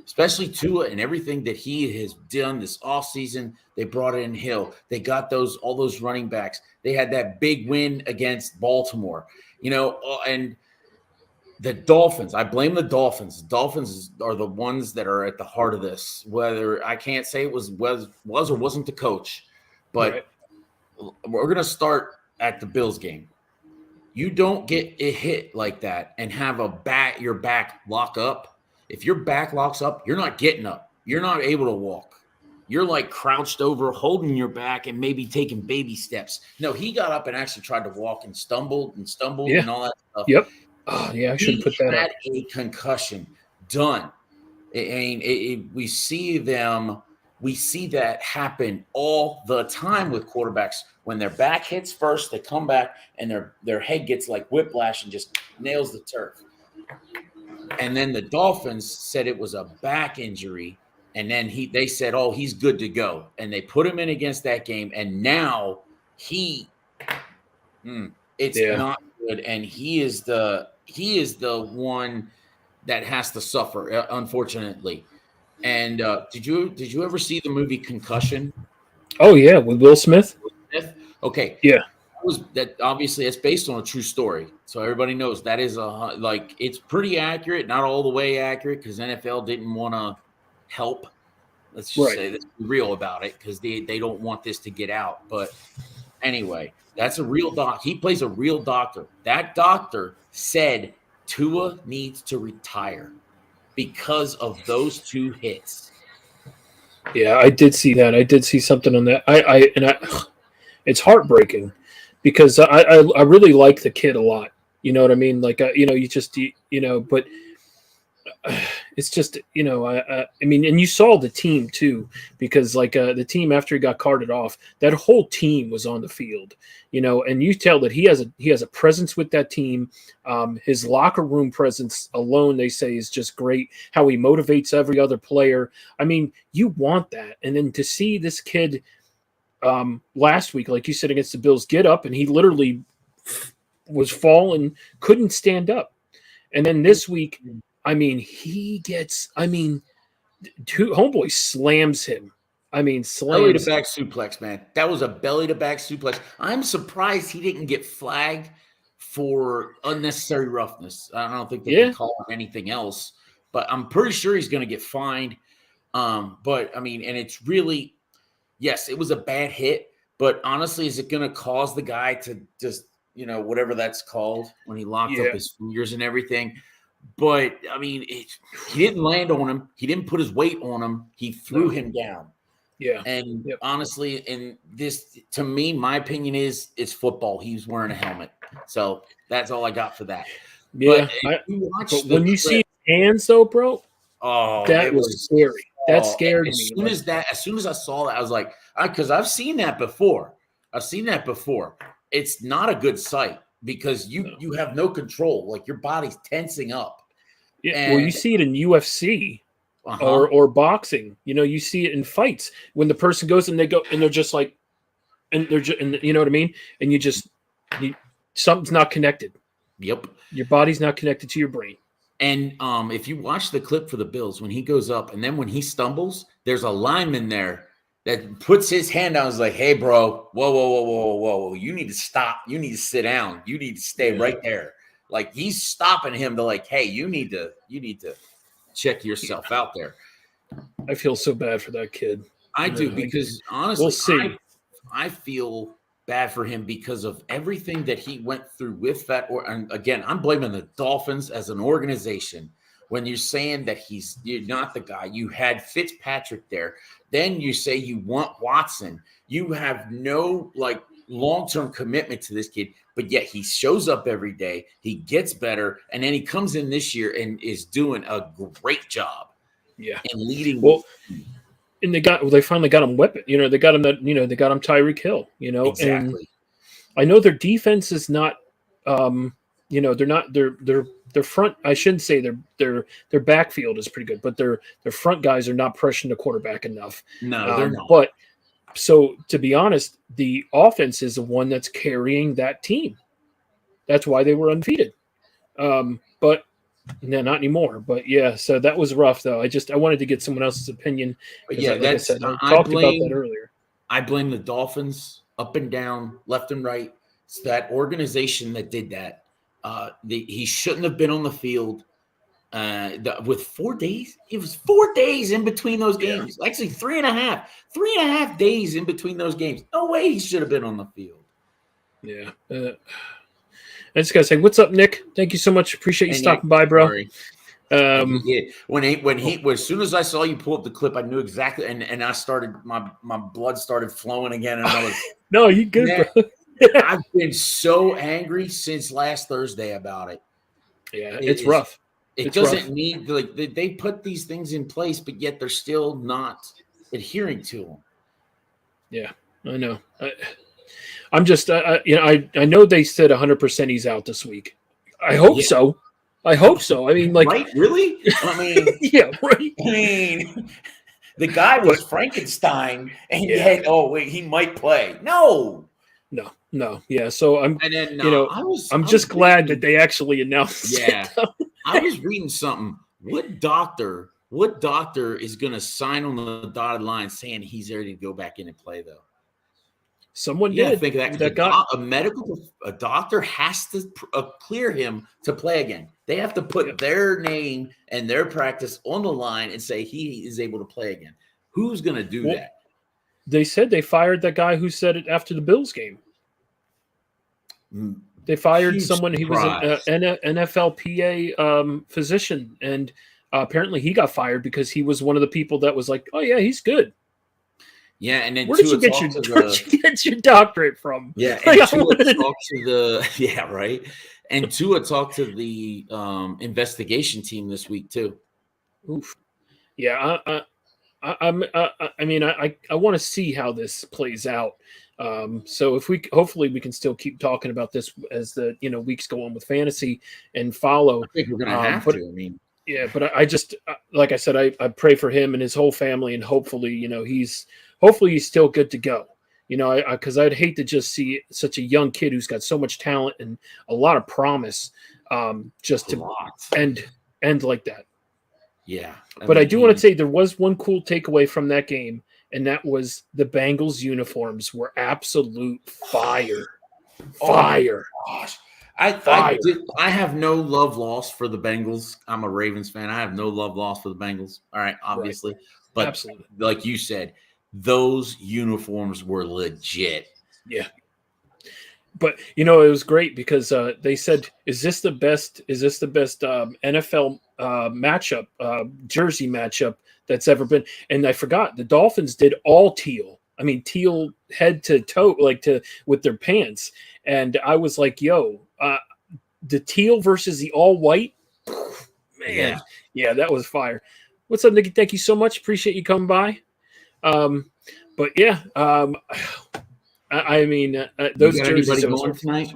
Especially Tua and everything that he has done this offseason. They brought in Hill. They got all those running backs. They had that big win against Baltimore, and the Dolphins. I blame the Dolphins. The Dolphins are the ones that are at the heart of this. Whether I can't say it was or wasn't the coach, but we're going to start at the Bills game. You don't get a hit like that and have your back lock up. If your back locks up, you're not getting up. You're not able to walk. You're like crouched over, holding your back and maybe taking baby steps. No, he got up and actually tried to walk and stumbled and all that stuff. Yep. Oh, yeah, I should put that up. He had a concussion. Done. We see that happen all the time with quarterbacks. When their back hits first, they come back and their head gets like whiplash and just nails the turf. And then the Dolphins said it was a back injury, and then they said, "Oh, he's good to go," and they put him in against that game, and now it's not good, and he is the one that has to suffer, unfortunately. And did you ever see the movie Concussion? Oh yeah, with Will Smith. Okay, yeah. Obviously it's based on a true story, so everybody knows that is it's pretty accurate, not all the way accurate because NFL didn't want to help Let's just Right. say, let's be real about it, because they don't want this to get out. But anyway, that's a real doc. He plays a real doctor. That doctor said Tua needs to retire because of those 2 hits. Yeah, I did see that. I did see something on that. It's heartbreaking because I really like the kid a lot. You know what I mean? Like, but it's just, I mean, and you saw the team too, because like the team after he got carted off, that whole team was on the field, and you tell that he has a presence with that team. His locker room presence alone, they say, is just great. How he motivates every other player. I mean, you want that. And then to see this kid last week, like you said, against the Bills, get up, and he literally was falling, couldn't stand up. And then this week, I mean, homeboy slams him. I mean, Belly to slams. back suplex, man. That was a belly to back suplex. I'm surprised he didn't get flagged for unnecessary roughness. I don't think they can call him anything else, but I'm pretty sure he's going to get fined. But I mean, and it's really, yes, it was a bad hit, but honestly, is it going to cause the guy to just, whatever that's called when he locked up his fingers and everything? But I mean, he didn't land on him. He didn't put his weight on him. He threw him down. Yeah. And honestly, and this, to me, my opinion is it's football. He's wearing a helmet. So that's all I got for that. Yeah. But when you see his hands though, bro, that was scary. That scared me. As soon as I saw that, I was like, because I've seen that before. It's not a good sight because you have no control. Like your body's tensing up. Yeah. Well, you see it in UFC. Or boxing, you see it in fights when the person goes and they're just like, and they're just, and you know what I mean? And something's not connected. Yep. Your body's not connected to your brain. And if you watch the clip for the Bills, when he goes up and then when he stumbles, there's a lineman there that puts his hand down and is like, hey, bro, whoa. You need to stop. You need to sit down. You need to stay right there. Like he's stopping him to like, hey, you need to check yourself out there. I feel so bad for that kid. I do, because honestly, we'll see. I feel bad for him because of everything that he went through with that. And again, I'm blaming the Dolphins as an organization. When you're saying that you're not the guy, you had Fitzpatrick there. Then you say you want Watson. You have no long-term commitment to this kid, but yet he shows up every day. He gets better, and then he comes in this year and is doing a great job. Yeah, and leading. Well, and they finally got him weapon. They got him they got him Tyreek Hill. Exactly. And I know their defense is not. They're not their front. I shouldn't say their backfield is pretty good, but their front guys are not pressuring the quarterback enough. No, they're not. But so to be honest, the offense is the one that's carrying that team. That's why they were undefeated. But no, not anymore. But yeah, so that was rough though. I wanted to get someone else's opinion. Yeah, like I said, I talked about that earlier. I blame the Dolphins up and down, left and right. It's that organization that did that. He shouldn't have been on the field with 4 days. It was 4 days in between those games. Yeah. Actually, 3.5 days in between those games. No way he should have been on the field. Yeah. I just gotta say, what's up, Nick? Thank you so much. Appreciate you stopping by, bro. Sorry. As soon as I saw you pull up the clip, I knew exactly, and I started my blood started flowing again, and I was no, you good, bro. I've been so angry since last Thursday about it. Yeah, it's rough. It doesn't need they put these things in place, but yet they're still not adhering to them. Yeah, I know. I'm just, I know they said 100% he's out this week. I hope so. I mean, right? Really? I mean, yeah, right. I mean, the guy was Frankenstein, and yet, he might play. No. Yeah. So I'm, I'm just glad that they actually announced. Yeah. I was reading something. What doctor is going to sign on the dotted line saying he's ready to go back in and play though? Someone did. Think that a doctor has to clear him to play again. They have to put their name and their practice on the line and say he is able to play again. Who's going to do that? They said they fired that guy who said it after the Bills game. They fired Huge someone. He was an NFLPA physician, and apparently he got fired because he was one of the people that was like, "Oh yeah, he's good." Yeah, and then where did you get your doctorate from? Yeah, and Tua talked to the right. And Tua talked to the investigation team this week too. Oof. Yeah, I mean, I want to see how this plays out. So if hopefully we can still keep talking about this as the weeks go on with fantasy and follow. I think we're gonna have to. I mean, yeah, but I just like I said, I pray for him and his whole family, and hopefully he's still good to go. Because I'd hate to just see such a young kid who's got so much talent and a lot of promise, just to end like that. Yeah. But I do want to say there was one cool takeaway from that game, and that was the Bengals uniforms were absolute fire. Fire. Oh I have no love lost for the Bengals. I'm a Ravens fan. I have no love lost for the Bengals. All right, obviously. Right. But absolutely, like you said, those uniforms were legit. Yeah. But it was great because they said, "Is this the best NFL matchup, jersey matchup that's ever been?" And I forgot the Dolphins did all teal. I mean, teal head to toe, with their pants. And I was like, "Yo, the teal versus the all white, man, yeah, that was fire." What's up, Nikki? Thank you so much. Appreciate you coming by. But yeah, I mean, those jerseys going tonight.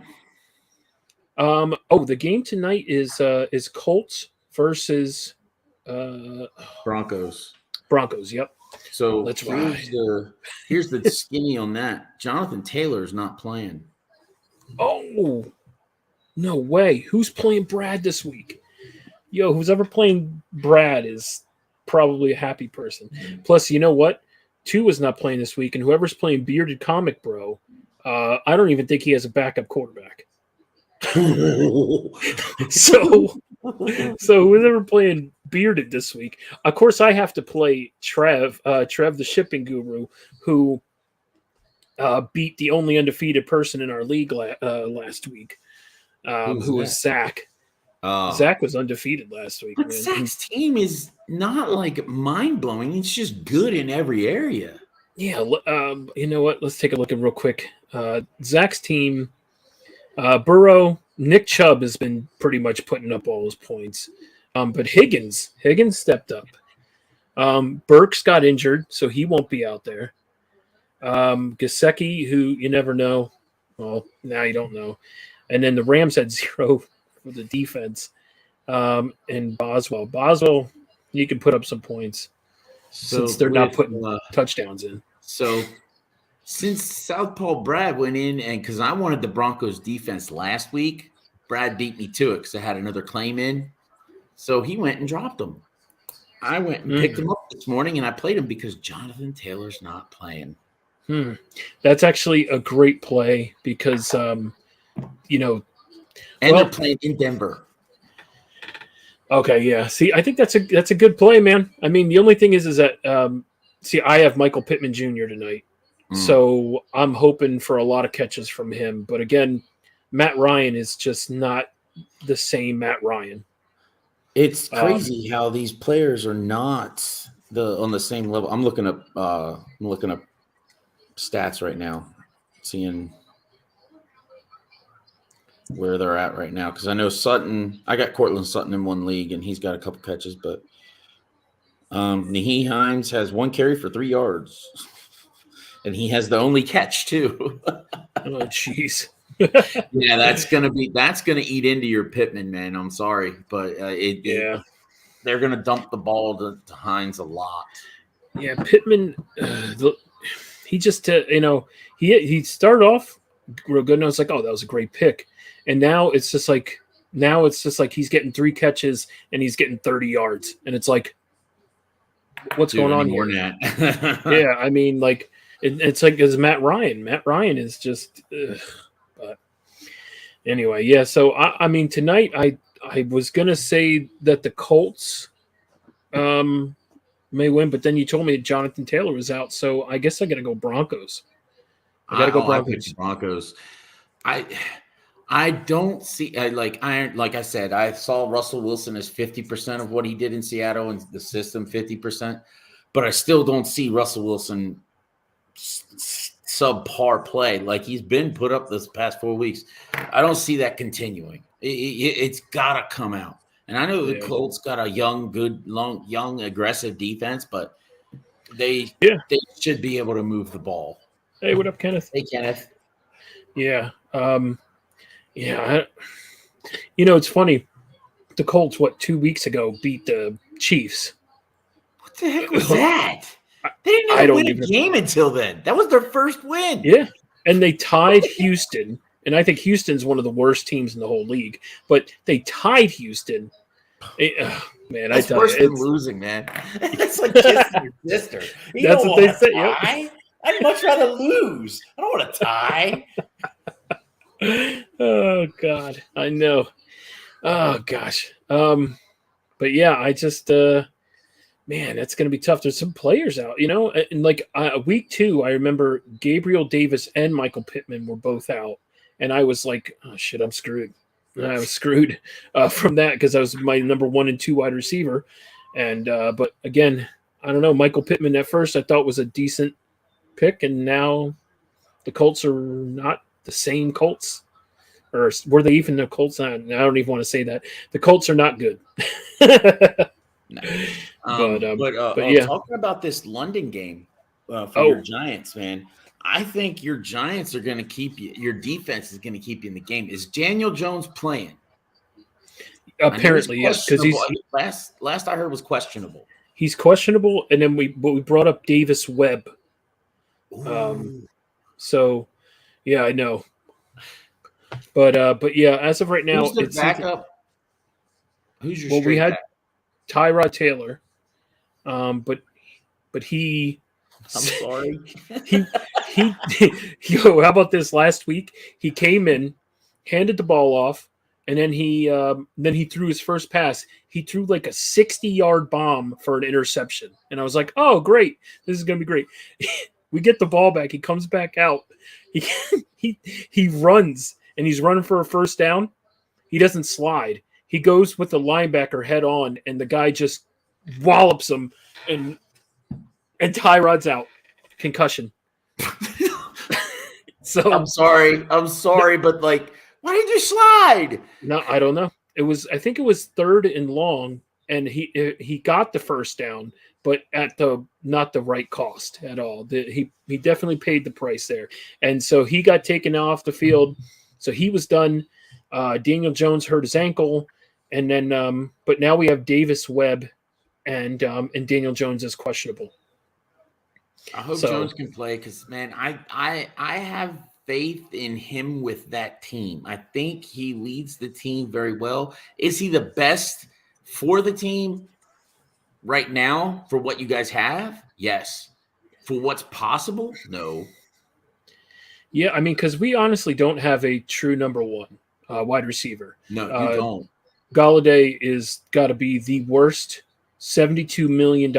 The game tonight is Colts versus Broncos. Broncos, yep. So let's here's the skinny on that. Jonathan Taylor's not playing. Oh, no way! Who's playing Brad this week? Yo, who's ever playing Brad is probably a happy person. Plus, you know what? Tua is not playing this week, and whoever's playing Bearded Comic Bro, I don't even think he has a backup quarterback. So who's ever playing Bearded this week? Of course, I have to play Trev, the shipping guru, who beat the only undefeated person in our league last week, who was Zach. Zach was undefeated last week. But Zach's team is not like mind-blowing. It's just good in every area. Yeah. You know what? Let's take a look at real quick. Zach's team, Burrow, Nick Chubb has been pretty much putting up all his points. But Higgins stepped up. Burks got injured, so he won't be out there. Gesicki, who you never know. Well, now you don't know. And then the Rams had 0 for the defense. And Boswell, you can put up some points since they're not putting touchdowns in. So since Southpaw Brad went in, and because I wanted the Broncos defense last week, Brad beat me to it because I had another claim in. So he went and dropped them. I went and picked him up this morning, and I played him because Jonathan Taylor's not playing. That's actually a great play because, and they're playing in Denver. Okay, yeah. See, I think that's a good play, man. I mean, the only thing is that I have Michael Pittman Jr. tonight, so I'm hoping for a lot of catches from him. But again, Matt Ryan is just not the same Matt Ryan. It's crazy how these players are not on the same level. I'm looking up stats right now, seeing where they're at right now, because I know Sutton. I got Cortland Sutton in one league, and he's got a couple catches, but Naheem Hines has 1 carry for 3 yards, and he has the only catch too. Oh, jeez. Yeah, that's gonna eat into your Pittman, man. I'm sorry, but they're gonna dump the ball to Hines a lot. Yeah, Pittman. He just he started off real good, and I was like, oh, that was a great pick. And now it's just like he's getting 3 catches and he's getting 30 yards, and it's like, what's going on here? Yeah, I mean, like it's like as Matt Ryan. Matt Ryan is just. But anyway, yeah. So I mean, tonight I was gonna say that the Colts may win. But then you told me Jonathan Taylor was out, so I guess I got to go Broncos. I got to go Broncos. Broncos. I don't see like I said, I saw Russell Wilson as 50% of what he did in Seattle and the system 50%, but I still don't see Russell Wilson subpar play like he's been put up this past 4 weeks. I don't see that continuing. It's got to come out. And I know the Colts got a young, aggressive defense, but they should be able to move the ball. Hey, what up, Kenneth? Hey, Kenneth. Yeah. It's funny. The Colts, 2 weeks ago, beat the Chiefs. What the heck was that? They didn't even win a game until then. That was their first win. Yeah. And they tied Houston. And I think Houston's one of the worst teams in the whole league. But they tied Houston. Man, that's worse than losing, man. It's like kissing your sister. That's what they say. Yep. I'd much rather lose. I don't want to tie. Oh God, I know. Oh gosh. But yeah, I just man, that's gonna be tough. There's some players out, and like week 2, I remember Gabriel Davis and Michael Pittman were both out, and I was like, oh shit, I'm screwed. I was screwed from that because I was my number 1 and 2 wide receiver, and but again, I don't know. Michael Pittman at first I thought was a decent pick, and now the Colts are not the same Colts, or were they even the Colts? I don't even want to say that. The Colts are not good. No. But yeah, talking about this London game for your Giants, man. I think your Giants are going to keep you. Your defense is going to keep you in the game. Is Daniel Jones playing? Apparently, yes, because he's last I heard was questionable. He's questionable, and then we brought up Davis Webb. So, yeah, I know. But yeah, as of right now, who's the backup? Who's your we had back? Tyrod Taylor, but he. I'm sorry. he how about this last week? He came in, handed the ball off, and then he threw his first pass. He threw like a 60-yard bomb for an interception, and I was like, "Oh, great! This is gonna be great." We get the ball back. He comes back out. He runs, and he's running for a first down. He doesn't slide. He goes with the linebacker head on, and the guy just wallops him, and Tyrod's out. Concussion. So I'm sorry, but like, why did you slide? No, I don't know. I think it was 3rd and long, and he got the first down, but at not the right cost at all. He definitely paid the price there, and so he got taken off the field. So he was done. Daniel Jones hurt his ankle, and then but now we have Davis Webb, and Daniel Jones is questionable. I hope Jones can play because, man, I have faith in him with that team. I think he leads the team very well. Is he the best for the team right now for what you guys have? Yes. For what's possible? No. Yeah, I mean, because we honestly don't have a true number 1 wide receiver. No, you don't. Galladay is got to be the worst $72 million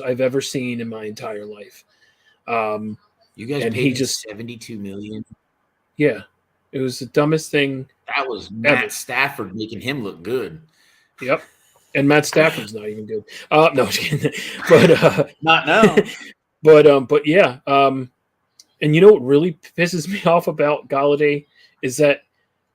I've ever seen in my entire life. You guys paid $72 million. Yeah, it was the dumbest thing. That was Matt Stafford making him look good. Yep, and Matt Stafford's not even good. No, but not now. But yeah, and you know what really pisses me off about Galladay is that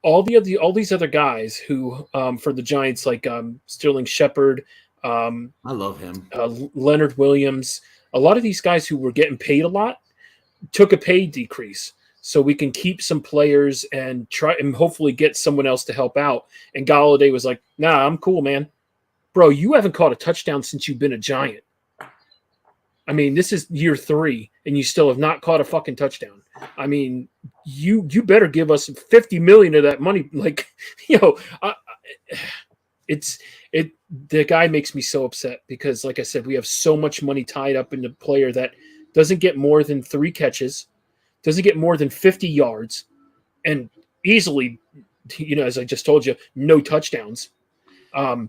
all these other guys who for the Giants, like Sterling Shepard, I love him, Leonard Williams. A lot of these guys who were getting paid a lot took a pay decrease so we can keep some players and try and hopefully get someone else to help out. And Galladay was like, nah, I'm cool, man. Bro, you haven't caught a touchdown since you've been a Giant. I mean, this is year 3, and you still have not caught a fucking touchdown. I mean, you better give us $50 million of that money. Like, the guy makes me so upset because, like I said, we have so much money tied up in the player that doesn't get more than 3 catches, doesn't get more than 50 yards, and easily, as I just told you, no touchdowns. And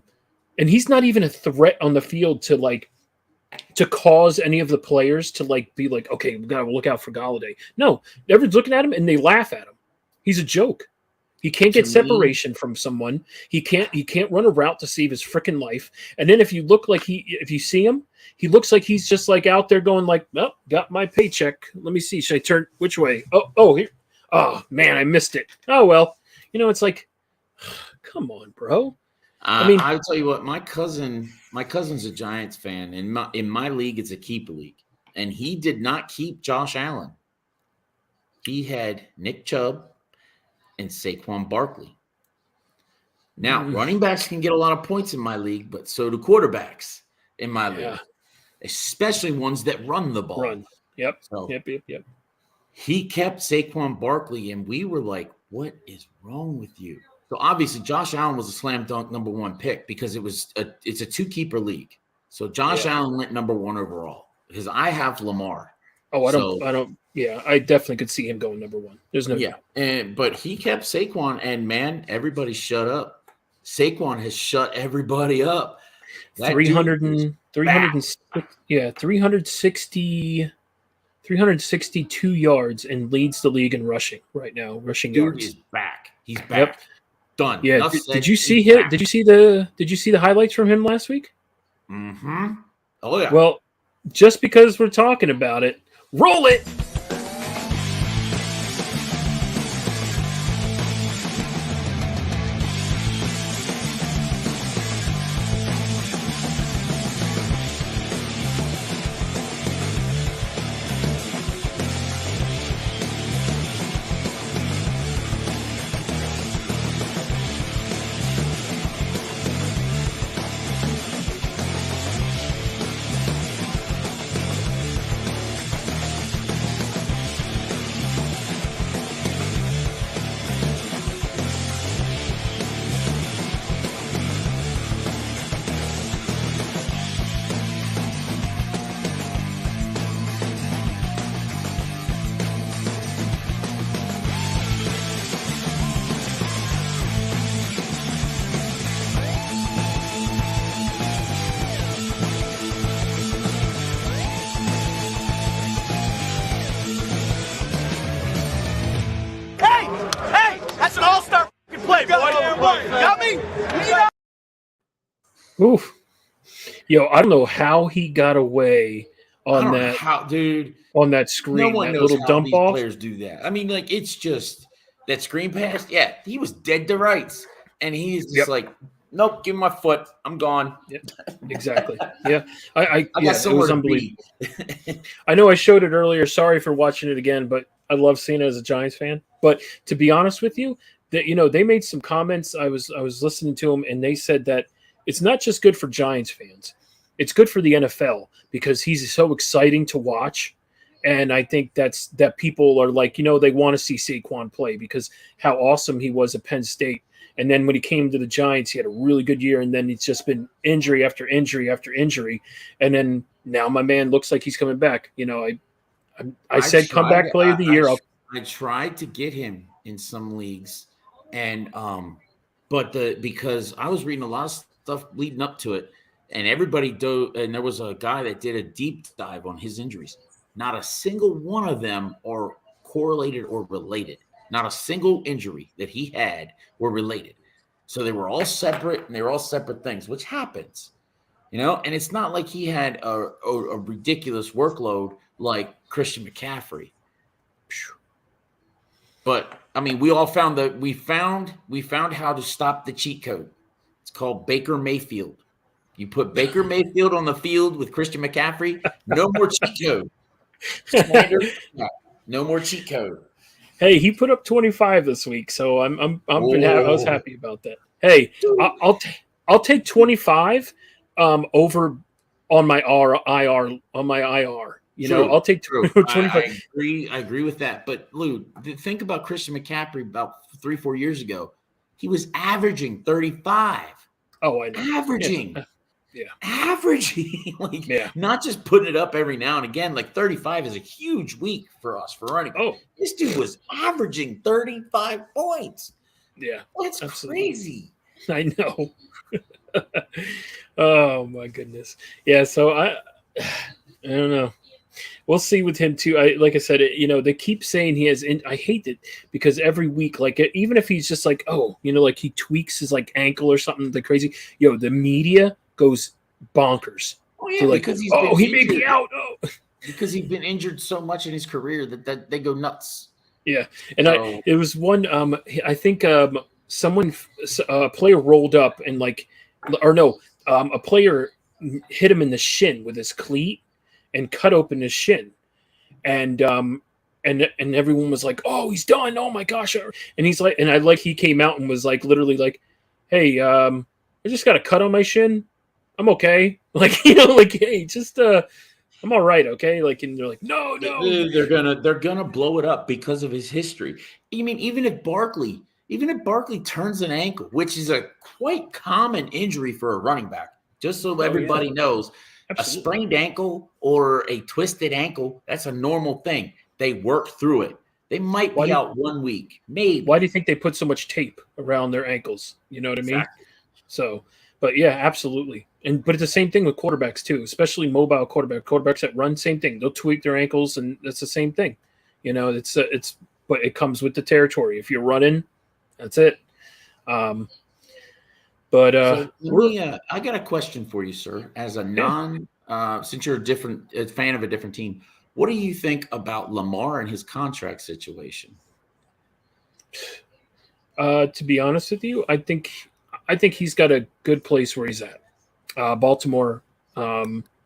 he's not even a threat on the field to like to cause any of the players to like be like, okay, we gotta look out for Galladay. No, everyone's looking at him and they laugh at him. He's a joke. He can't get separation from someone. He can't run a route to save his freaking life. And then if you see him, he looks like he's just like out there going like, oh, got my paycheck. Let me see. Should I turn which way? Oh, here. Oh man, I missed it. Oh well. It's like, come on, bro. I mean, I'll tell you what, my cousin's a Giants fan. In my league, it's a keeper league. And he did not keep Josh Allen. He had Nick Chubb and Saquon Barkley. Now, running backs can get a lot of points in my league, but so do quarterbacks in my league, especially ones that run the ball. Yep. So Yep. he kept Saquon Barkley, and we were like, what is wrong with you? So obviously, Josh Allen was a slam dunk number 1 pick because it's a 2-keeper league. So Josh Allen went number 1 overall because I have Lamar. Oh, I don't. Yeah, I definitely could see him going number 1. There's no doubt. But he kept Saquon, and man, everybody shut up. Saquon has shut everybody up. 362 yards and leads the league in rushing right now. Rushing yards. He's back. He's back. Yep. Done. Yeah. Did you see him? Did you see the highlights from him last week? Mm-hmm. Oh yeah. Well, just because we're talking about it, roll it. Oof. Yo, I don't know how he got away on that. On that screen, no one that knows little how dump these off. players do that. I mean, like it's just that screen pass. Yeah, he was dead to rights, and he's just like, nope, give me my foot. I'm gone. Yep. Exactly. Yeah, I got it somewhere was to unbelievable. I know I showed it earlier. Sorry for watching it again, but I love seeing it as a Giants fan. But to be honest with you, that they made some comments. I was listening to them, and they said that it's not just good for Giants fans; it's good for the NFL because he's so exciting to watch. And I think that people are like, they want to see Saquon play because how awesome he was at Penn State. And then when he came to the Giants, he had a really good year. And then it's just been injury after injury after injury. And then now my man looks like he's coming back. I said comeback player of the year. I tried to get him in some leagues, and because I was reading a lot of stuff leading up to it, and and there was a guy that did a deep dive on his injuries. Not a single one of them are correlated or related. Not a single injury that he had were related. So they were all separate, and they were all separate things, which happens, and it's not like he had a ridiculous workload like Christian McCaffrey. But I mean, we all found we found how to stop the cheat code. It's called Baker Mayfield. You put Baker Mayfield on the field with Christian McCaffrey, no more cheat code. No more cheat code. Hey, he put up 25 this week, so I was happy about that. Hey, I'll take 25 over on my IR. I'll take 25. I agree with that. But Lou, think about Christian McCaffrey about 3-4 years ago. He was averaging 35. Oh, I know. Averaging. Yeah. Averaging. Not just putting it up every now and again. Like 35 is a huge week for us for running. Oh, this dude was averaging 35 points. Yeah. That's crazy. I know. Oh my goodness. Yeah, so I don't know. We'll see with him too. Like I said, they keep saying he has. I hate it because every week, like even if he's just like, like he tweaks his like ankle or something like crazy, the media goes bonkers. Oh yeah, They're like, because he may be out. Oh. Because he's been injured so much in his career that they go nuts. Yeah, and it was one. I think someone, a player rolled up and a player hit him in the shin with his cleat and cut open his shin, and everyone was like, "Oh, he's done! Oh my gosh!" And he's like, he came out and was like, literally like, "Hey, I just got a cut on my shin. I'm okay." Like hey, just I'm all right, okay? Like, and they're like, no. They're gonna blow it up because of his history. I mean, even if Barkley turns an ankle, which is a quite common injury for a running back, just so everybody knows, absolutely. A sprained ankle or a twisted ankle, that's a normal thing. They work through it. They might be out 1 week, maybe. Why do you think they put so much tape around their ankles? You know what I mean? So, but yeah, absolutely. But it's the same thing with quarterbacks too, especially mobile quarterbacks that run, same thing. They'll tweak their ankles, and that's the same thing. But it comes with the territory. If you're running, that's it. I got a question for you, sir. As a since you're a fan of a different team, what do you think about Lamar and his contract situation? To be honest with you, I think he's got a good place where he's at. Baltimore,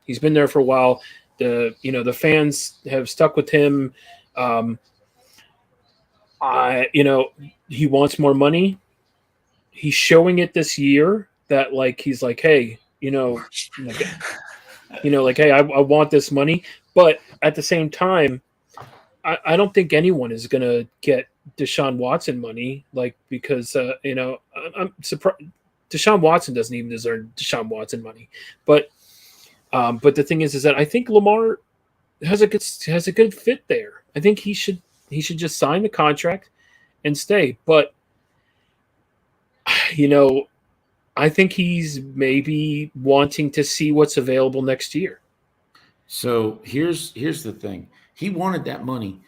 he's been there for a while. The fans have stuck with him. He wants more money. He's showing it this year that he's like, hey, hey, I want this money. But at the same time, I don't think anyone is going to get Deshaun Watson money, because I'm surprised. Deshaun Watson doesn't even deserve Deshaun Watson money, but the thing is that I think Lamar has a good fit there. I think he should just sign the contract and stay. But I think he's maybe wanting to see what's available next year. So here's the thing. He wanted that money.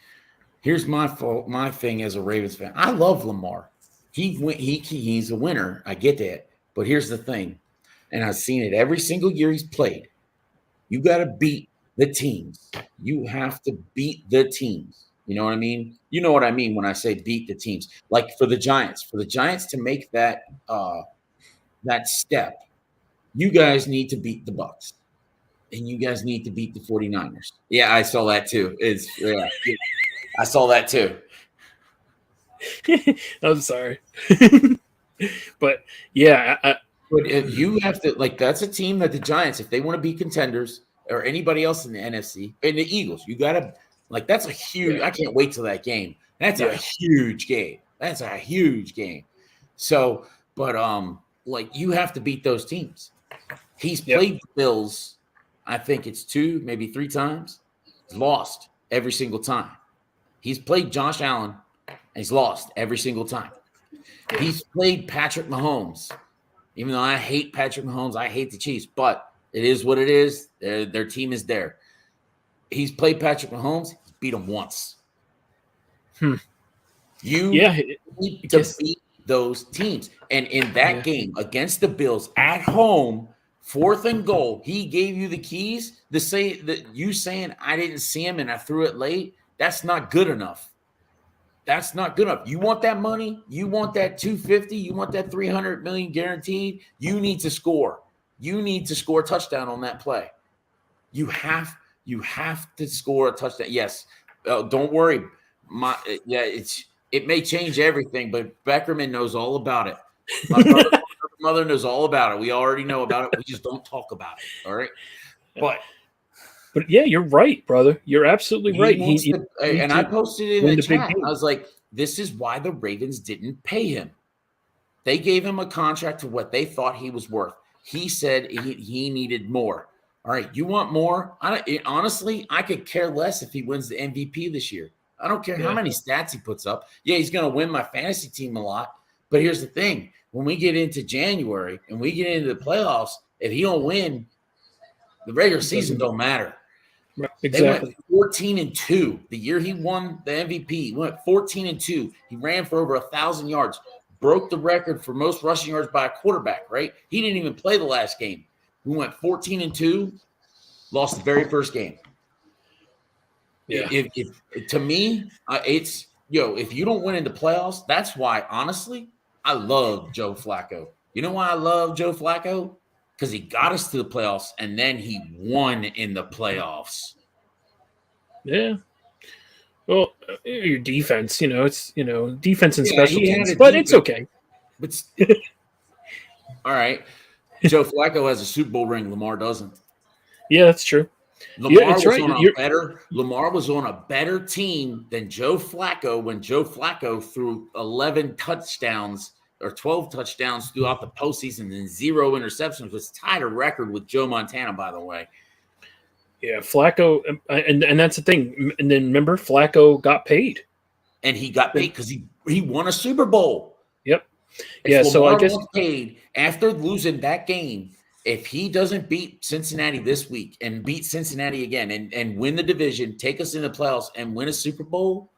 Here's my fault. My thing as a Ravens fan, I love Lamar. He's a winner. I get that. But here's the thing, and I've seen it every single year he's played. You got to beat the teams. You have to beat the teams. You know what I mean? You know what I mean when I say beat the teams. Like for the Giants to make that step, you guys need to beat the Bucs, and you guys need to beat the 49ers. Yeah, I saw that too. I saw that too. I'm sorry. But yeah, but if you have to, that's a team that the Giants, if they want to be contenders, or anybody else in the NFC, and the Eagles, you gotta that's a huge. I can't wait till that game. That's a huge game. So, but you have to beat those teams. He's played the Bills. I think it's 2, maybe 3 times. He's lost every single time. He's played Josh Allen, and he's lost every single time. He's played Patrick Mahomes. Even though I hate Patrick Mahomes, I hate the Chiefs, but it is what it is. Their team is there. He's played Patrick Mahomes. He's beat him once. You need to beat those teams. And in that game against the Bills at home, 4th and goal, he gave you the keys. You saying I didn't see him and I threw it late, that's not good enough. That's not good enough. You want that money? You want that 250? You want that 300 million guaranteed? You need to score. You need to score a touchdown on that play. You have to score a touchdown. Yes. Don't worry. It may change everything, but Beckerman knows all about it. My mother knows all about it. We already know about it. We just don't talk about it. All right. But yeah, you're right, brother. You're absolutely right. I posted it in the chat. I was like, this is why the Ravens didn't pay him. They gave him a contract to what they thought he was worth. He said he needed more. All right, you want more? Honestly, I could care less if he wins the MVP this year. I don't care how many stats he puts up. Yeah, he's going to win my fantasy team a lot. But here's the thing. When we get into January and we get into the playoffs, if he don't win, The regular season don't matter. Right, exactly. They went 14-2 the year he won the MVP. He went 14-2. He ran for over 1,000 yards, broke the record for most rushing yards by a quarterback. Right? He didn't even play the last game. We went 14-2, lost the very first game. Yeah. If to me, it's if you don't win in the playoffs, that's why honestly, I love Joe Flacco. You know why I love Joe Flacco? Because he got us to the playoffs and then he won in the playoffs. Yeah. Well, your defense, it's defense and special teams, but it's okay. But all right, Joe Flacco has a Super Bowl ring. Lamar doesn't. Yeah, that's true. Lamar was on a better team than Joe Flacco when Joe Flacco threw 11 touchdowns or 12 touchdowns throughout the postseason and 0 interceptions, was tied a record with Joe Montana, by the way. Yeah, Flacco, and that's the thing. And then remember, Flacco got paid. And he got paid because he won a Super Bowl. Yep. If so I guess paid after losing that game. If he doesn't beat Cincinnati this week and beat Cincinnati again and win the division, take us in the playoffs and win a Super Bowl,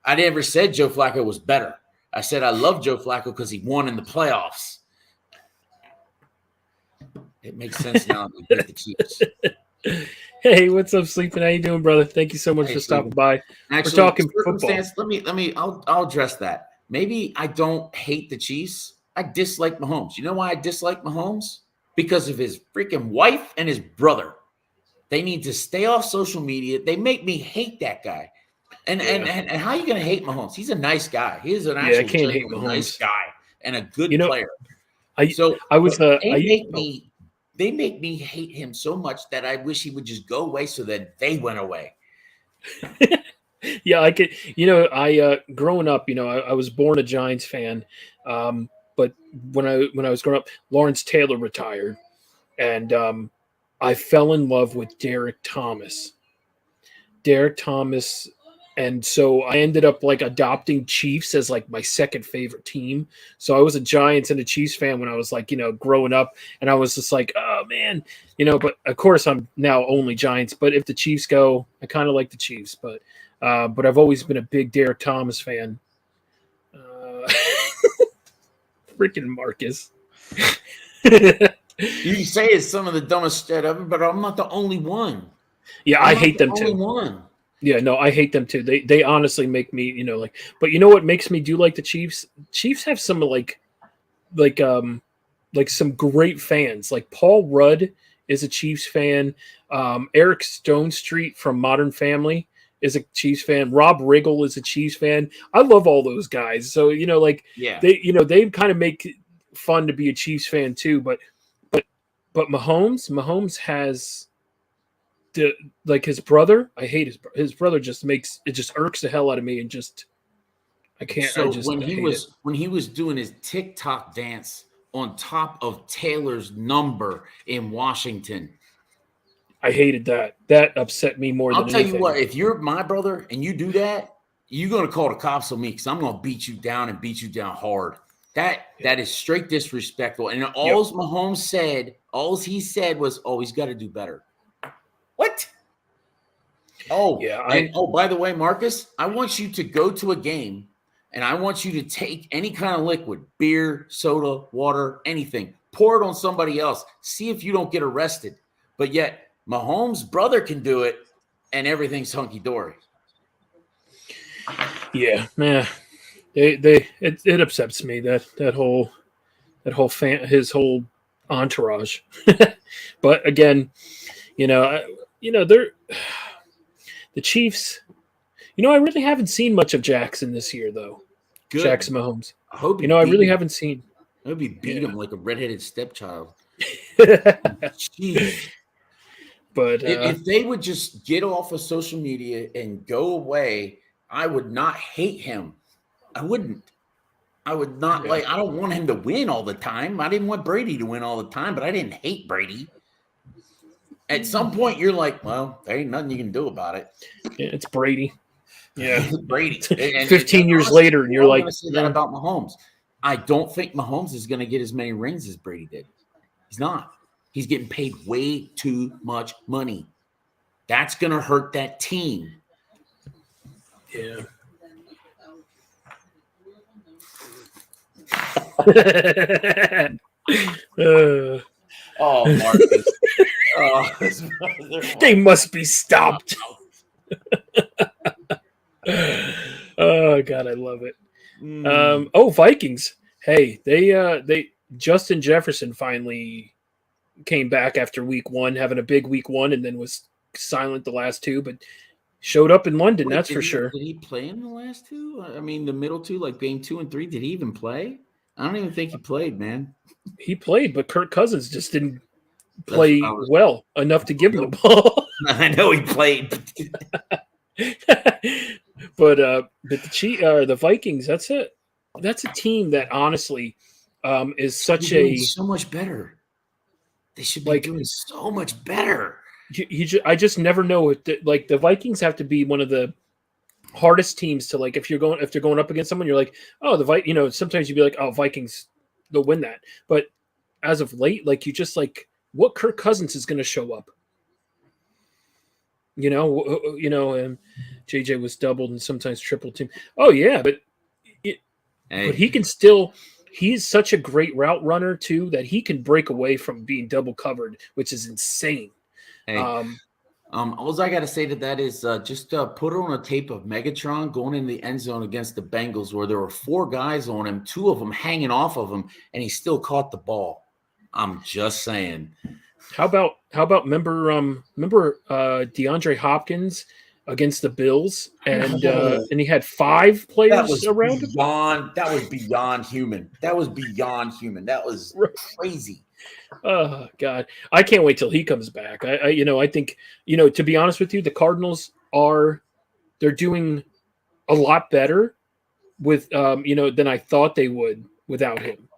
I never said Joe Flacco was better. I said I love Joe Flacco because he won in the playoffs. It makes sense now that we beat the Chiefs. Hey, what's up, Sleeping? How you doing, brother? Thank you so much for stopping by. Actually, we're talking football. I'll address that. Maybe I don't hate the Chiefs. I dislike Mahomes. You know why I dislike Mahomes? Because of his freaking wife and his brother. They need to stay off social media. They make me hate that guy. And how are you going to hate Mahomes? He's a nice guy. He is an actual nice guy and a good player. They make me hate him so much that I wish he would just go away so that they went away. Yeah, I could. I growing up, I was born a Giants fan. But when I was growing up, Lawrence Taylor retired, and I fell in love with Derek Thomas. And so I ended up adopting Chiefs as my second favorite team. So I was a Giants and a Chiefs fan when I was growing up, and I was just oh man, but of course I'm now only Giants. But if the Chiefs go, I kind of like the Chiefs, but I've always been a big Derek Thomas fan. Freaking Marcus. You say it's some of the dumbest shit ever, but I'm not the only one. Yeah, I hate them too. One. Yeah, no, I hate them too. They honestly make me, but you know what makes me do like the Chiefs? Chiefs have some some great fans. Like Paul Rudd is a Chiefs fan. Eric Stonestreet from Modern Family is a Chiefs fan. Rob Riggle is a Chiefs fan. I love all those guys. So, they kind of make fun to be a Chiefs fan too. But Mahomes has his brother. I hate his brother. Just irks the hell out of me, and I can't. So when he was doing his TikTok dance on top of Taylor's number in Washington. I hated that. That upset me more than anything. I'll tell you what, if you're my brother and you do that, you're going to call the cops on me because I'm going to beat you down and beat you down hard. That is straight disrespectful. And all Mahomes said, all he said was, he's got to do better. What? Oh, yeah. By the way, Marcus, I want you to go to a game and I want you to take any kind of liquid, beer, soda, water, anything, pour it on somebody else. See if you don't get arrested. But yet, Mahomes' brother can do it, and everything's hunky-dory. Yeah, man. It upsets me that whole his whole entourage. But again, they're the Chiefs. I really haven't seen much of Jackson this year, though. Good. Jackson Mahomes. I hope I really haven't seen. I hope he beat him like a redheaded stepchild. Jeez. But if they would just get off of social media and go away, I would not hate him. I wouldn't. I would not I don't want him to win all the time. I didn't want Brady to win all the time, but I didn't hate Brady. At some point, you're like, well, there ain't nothing you can do about it. Yeah, it's Brady. Yeah, Brady. 15 years later, and you're like, I'm say that about Mahomes. I don't think Mahomes is going to get as many rings as Brady did. He's not. He's getting paid way too much money. That's going to hurt that team. Yeah. Oh, Marcus. They must be stopped. Oh God, I love it. Vikings. Hey, they Justin Jefferson finally came back after week 1, having a big week 1, and then was silent the last 2, but showed up in London. That's for sure. Did he play in the last 2? I mean, the middle 2, like game 2 and 3. Did he even play? I don't even think he played, man. He played, but Kirk Cousins just didn't play well enough to give him the ball. I know he played. But the Vikings, that's a team that honestly is such so much better. They should be doing so much better. I just never know if the Vikings have to be one of the hardest teams to if they're going up against someone, you're like, oh, sometimes you'd be like, oh, Vikings, they'll win that. But as of late, you just what Kirk Cousins is going to show up. And JJ was doubled and sometimes triple team. Oh yeah, but he can still. He's such a great route runner too that he can break away from being double covered, which is insane. Hey, all I got to say to that is just put on a tape of Megatron going in the end zone against the Bengals, where there were 4 guys on him, 2 of them hanging off of him, and he still caught the ball. I'm just saying. How about remember DeAndre Hopkins against the Bills, and he had 5 players around him. That was beyond human. That was crazy. Oh God, I can't wait till he comes back. I think to be honest with you, the Cardinals they're doing a lot better with than I thought they would without him.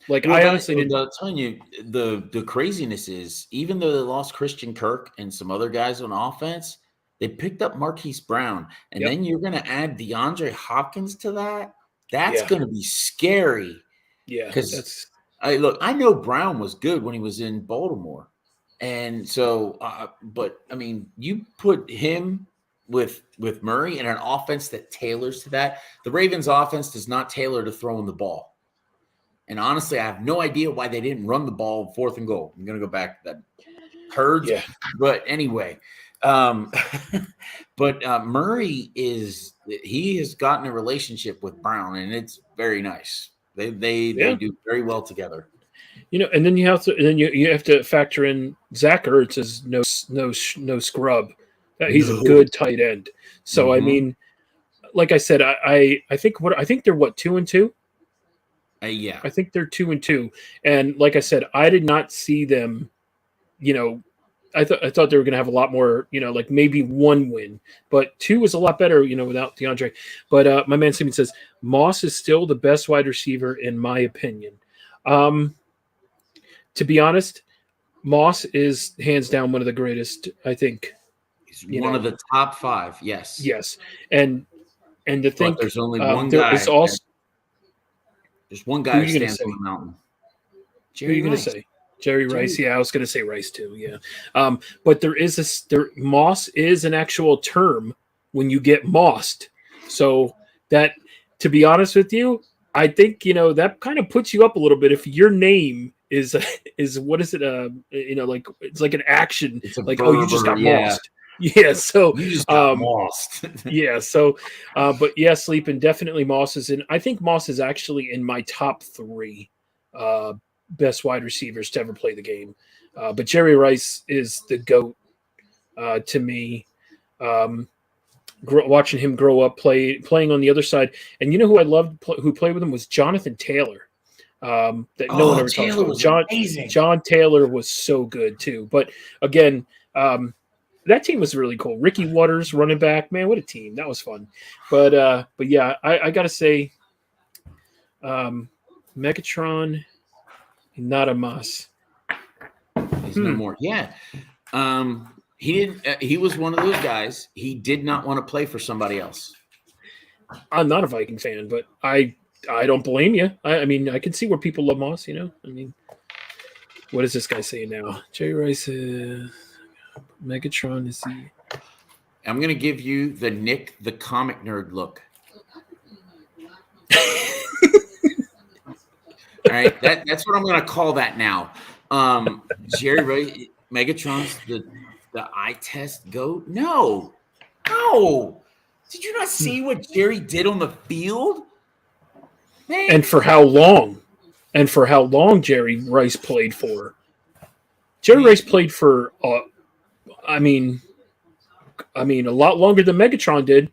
I honestly didn't. I'm telling you, the craziness is, even though they lost Christian Kirk and some other guys on offense, they picked up Marquise Brown, and then you're going to add DeAndre Hopkins to that. That's going to be scary. Yeah, because I know Brown was good when he was in Baltimore, and so, but I mean, you put him with Murray in an offense that tailors to that. The Ravens' offense does not tailor to throwing the ball. And honestly, I have no idea why they didn't run the ball 4th and goal. I'm going to go back to that. Kurds. Yeah. But anyway, Murray he has gotten a relationship with Brown, and it's very nice. They do very well together. And then you have to factor in Zach Ertz as no scrub. He's a good tight end. So I mean, like I said, I think they're 2-2. Yeah, I think they're 2-2, and like I said, I did not see them. I thought they were going to have a lot more. Maybe 1 win, but 2 is a lot better. Without DeAndre. But my man Simon says Moss is still the best wide receiver in my opinion. To be honest, Moss is hands down one of the greatest. I think he's one of the top 5. Yes, and to think there's only one guy. There's one guy who stands on the mountain. Who are you going to say? Jerry Rice. Yeah, I was going to say Rice too. Yeah. But Moss is an actual term when you get mossed. So that, to be honest with you, I think, that kind of puts you up a little bit. If your name is what is it? It's like an action. It's you just got mossed. Yeah, so you just got mossed. Yeah, so but yeah, Sleeping, definitely Moss is in. I think Moss is actually in my top 3 best wide receivers to ever play the game. But Jerry Rice is the GOAT to me. Watching him grow up, playing on the other side, and who I loved who played with him was Jonathan Taylor. That no one ever talks about. John Taylor was so good too. But again, that team was really cool. Ricky Waters, running back, man, what a team! That was fun. But yeah, I gotta say, Megatron, not a Moss. He's no more. Yeah, he didn't. He was one of those guys. He did not want to play for somebody else. I'm not a Viking fan, but I don't blame you. I mean, I can see where people love Moss. I mean, What is this guy saying now? Jerry Rice, Megatron is the. I'm going to give you the Nick the comic nerd look. All right, that's what I'm going to call that now. Jerry Rice, Megatron's the eye test goat? No. Did you not see what Jerry did on the field? Man. And for how long? And for how long Jerry Rice played for? Jerry Rice played for, I mean, a lot longer than Megatron did.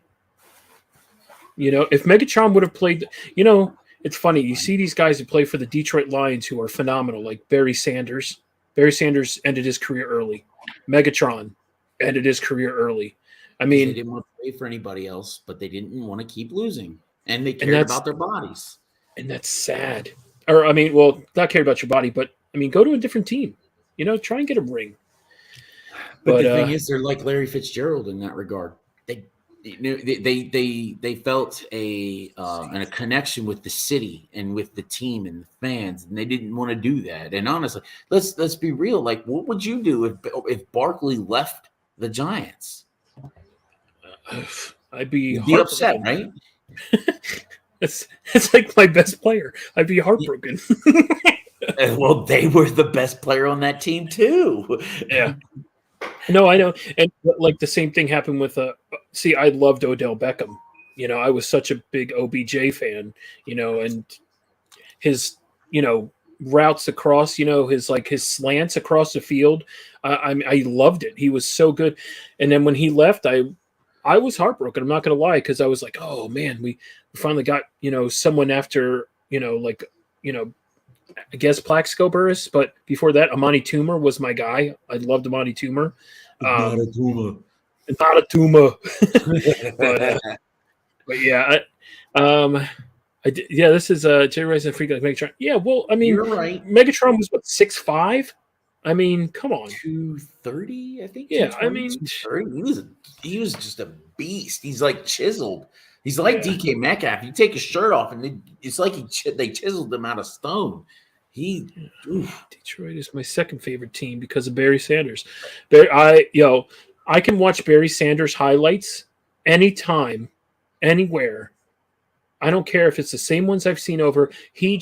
You know, if Megatron would have played, you know, it's funny. You see these guys who play for the Detroit Lions who are phenomenal, like Barry Sanders. Barry Sanders ended his career early. Megatron ended his career early. I mean, they didn't want to play for anybody else, but they didn't want to keep losing, and they cared about their bodies. And that's sad. Or, I mean, well, not care about your body, but I mean, go to a different team. You know, try and get a ring. But the thing is, they're like Larry Fitzgerald in that regard. They felt a connection with the city and with the team and the fans, and they didn't want to do that. And honestly, let's be real. Like, what would you do if Barkley left the Giants? I'd be upset, right? It's like my best player. I'd be heartbroken. Well, they were the best player on that team too. Yeah. No, I know. And like the same thing happened with see, I loved Odell Beckham. You know, I was such a big OBJ fan, you know, and his, you know, routes across, you know, his slants across the field. I loved it. He was so good. And then when he left, I was heartbroken. I'm not going to lie, because I was like, oh man, we finally got, you know, someone after, you know, like, you know, I guess Plaxico Burress, but before that, Amani Toomer was my guy. I loved Amani Toomer. Not a tumor. but yeah, yeah, this is Jerry Rice and Freak like Megatron. Yeah, well, I mean, you're right. Megatron was what, 6'5"? I mean, come on, 230, I think. Yeah, I mean, he was just a beast. He's like chiseled. He's like DK Metcalf. You take his shirt off, and it's like they chiseled him out of stone. Detroit is my second favorite team because of Barry Sanders. I can watch Barry Sanders highlights anytime, anywhere. I don't care if it's the same ones I've seen over. He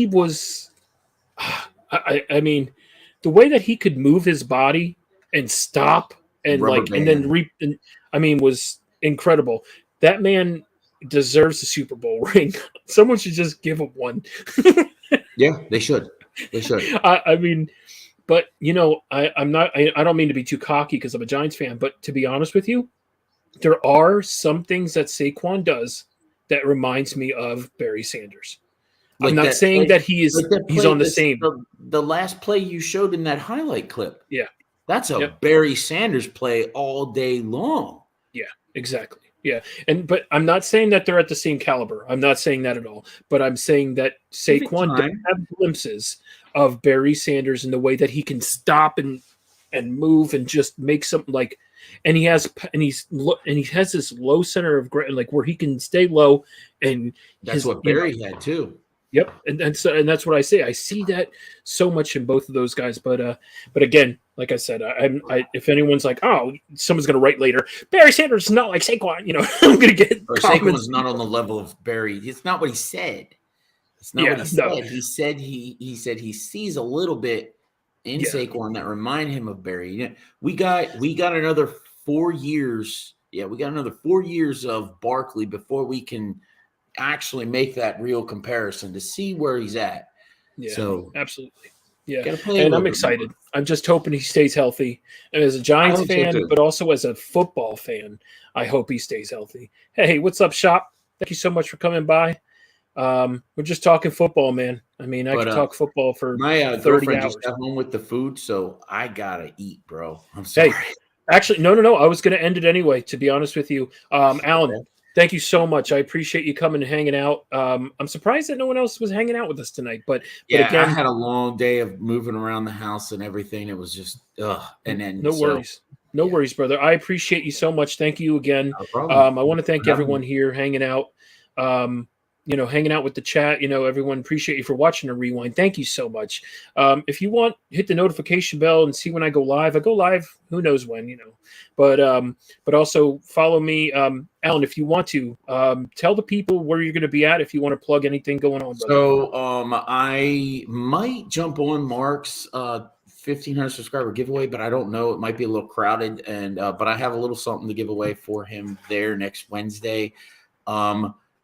was. I mean, the way that he could move his body and stop and was incredible. That man deserves a Super Bowl ring. Someone should just give him one. Yeah, they should. I mean, but you know, I don't mean to be too cocky because I'm a Giants fan, but to be honest with you, there are some things that Saquon does that reminds me of Barry Sanders. Like I'm not saying that he's on the same. The last play you showed in that highlight clip. Yeah. That's a Barry Sanders play all day long. Yeah, exactly. Yeah. But I'm not saying that they're at the same caliber. I'm not saying that at all. But I'm saying that Saquon does have glimpses of Barry Sanders in the way that he can stop and move and just make something like, and he has this low center of like where he can stay low, and that's what Barry had too. Yep, and that's what I say. I see that so much in both of those guys. But again, like I said, if anyone's like, oh, someone's gonna write later, Barry Sanders is not like Saquon, you know, I'm gonna get. Or Saquon's not on the level of Barry. It's not what he said. It's not what he said. No. He said he sees a little bit in Saquon that remind him of Barry. We got another 4 years. Yeah, we got another 4 years of Barkley before we can actually make that real comparison to see where he's at. Yeah, so absolutely. Yeah, and I'm excited. I'm just hoping he stays healthy. And as a Giants fan, but also as a football fan, I hope he stays healthy. Hey, what's up, Shop? Thank you so much for coming by. We're just talking football, man. I mean, I could talk football for my 30 girlfriend hours. Just got home with the food, so I gotta eat, bro. I'm sorry. Hey, actually, no. I was going to end it anyway, to be honest with you. Alan, thank you so much. I appreciate you coming and hanging out. I'm surprised that no one else was hanging out with us tonight. But again, I had a long day of moving around the house and everything. It was just, and then no worries. No worries, brother. I appreciate you so much. Thank you again. No problem. I want to thank everyone here hanging out. hanging out with the chat. Everyone, appreciate you for watching the rewind. Thank you so much. If you want, hit the notification bell and see when I go live. I go live, who knows when, but also follow me. Alan, if you want to, tell the people where you're going to be at, if you want to plug anything going on, brother. So I might jump on Mark's 1,500 subscriber giveaway, but I don't know. It might be a little crowded, but I have a little something to give away for him there next Wednesday.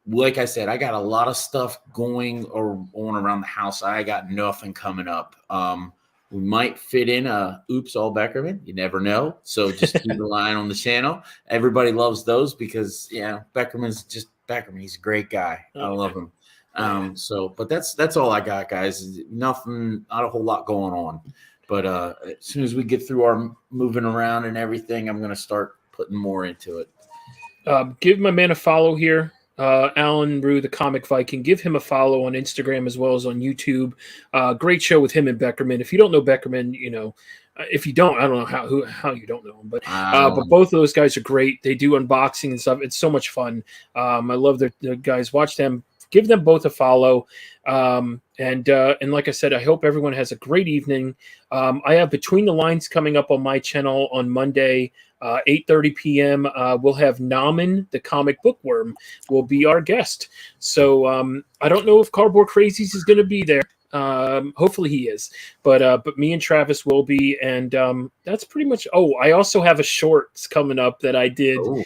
Like I said, I got a lot of stuff going on around the house. I got nothing coming up. We might fit in a Oops All Beckerman. You never know. So just keep an eye on the channel. Everybody loves those because Beckerman's just Beckerman. He's a great guy. I love him. But that's all I got, guys. Nothing, not a whole lot going on. But as soon as we get through our moving around and everything, I'm going to start putting more into it. Give my man a follow here. Alan Rue, the Comic Viking. Give him a follow on Instagram as well as on YouTube. Great show with him and Beckerman. If you don't know Beckerman, if you don't, I don't know how you don't know him, but both of those guys are great. They do unboxing and stuff. It's so much fun. I love the guys. Watch them. Give them both a follow. And like I said, I hope everyone has a great evening. I have Between the Lines coming up on my channel on Monday, 8:30 p.m. We'll have Naman, the comic bookworm, will be our guest. So I don't know if Cardboard Crazies is going to be there. Hopefully he is, but me and Travis will be, and that's pretty much. Oh, I also have a shorts coming up that I did. Oh.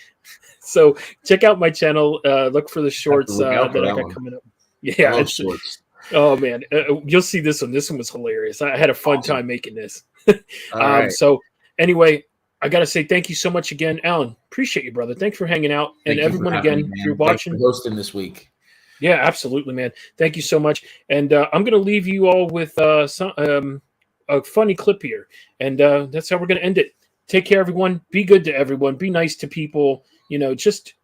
So check out my channel. Look for the shorts that I got coming up. Yeah, I love shorts. Oh man, you'll see this one. This one was hilarious. I had a fun time making this. Right. So anyway, I got to say thank you so much again, Alan. Appreciate you, brother. Thanks for hanging out, and everyone again, if you're watching, thanks for hosting this week. Yeah, absolutely, man. Thank you so much. And I'm going to leave you all with a funny clip here, and that's how we're going to end it. Take care, everyone. Be good to everyone. Be nice to people. Just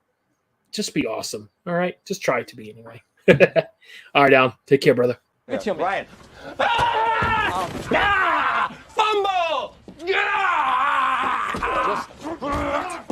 be awesome. All right, just try to be anyway. All right, Alan. Take care, brother. Brian.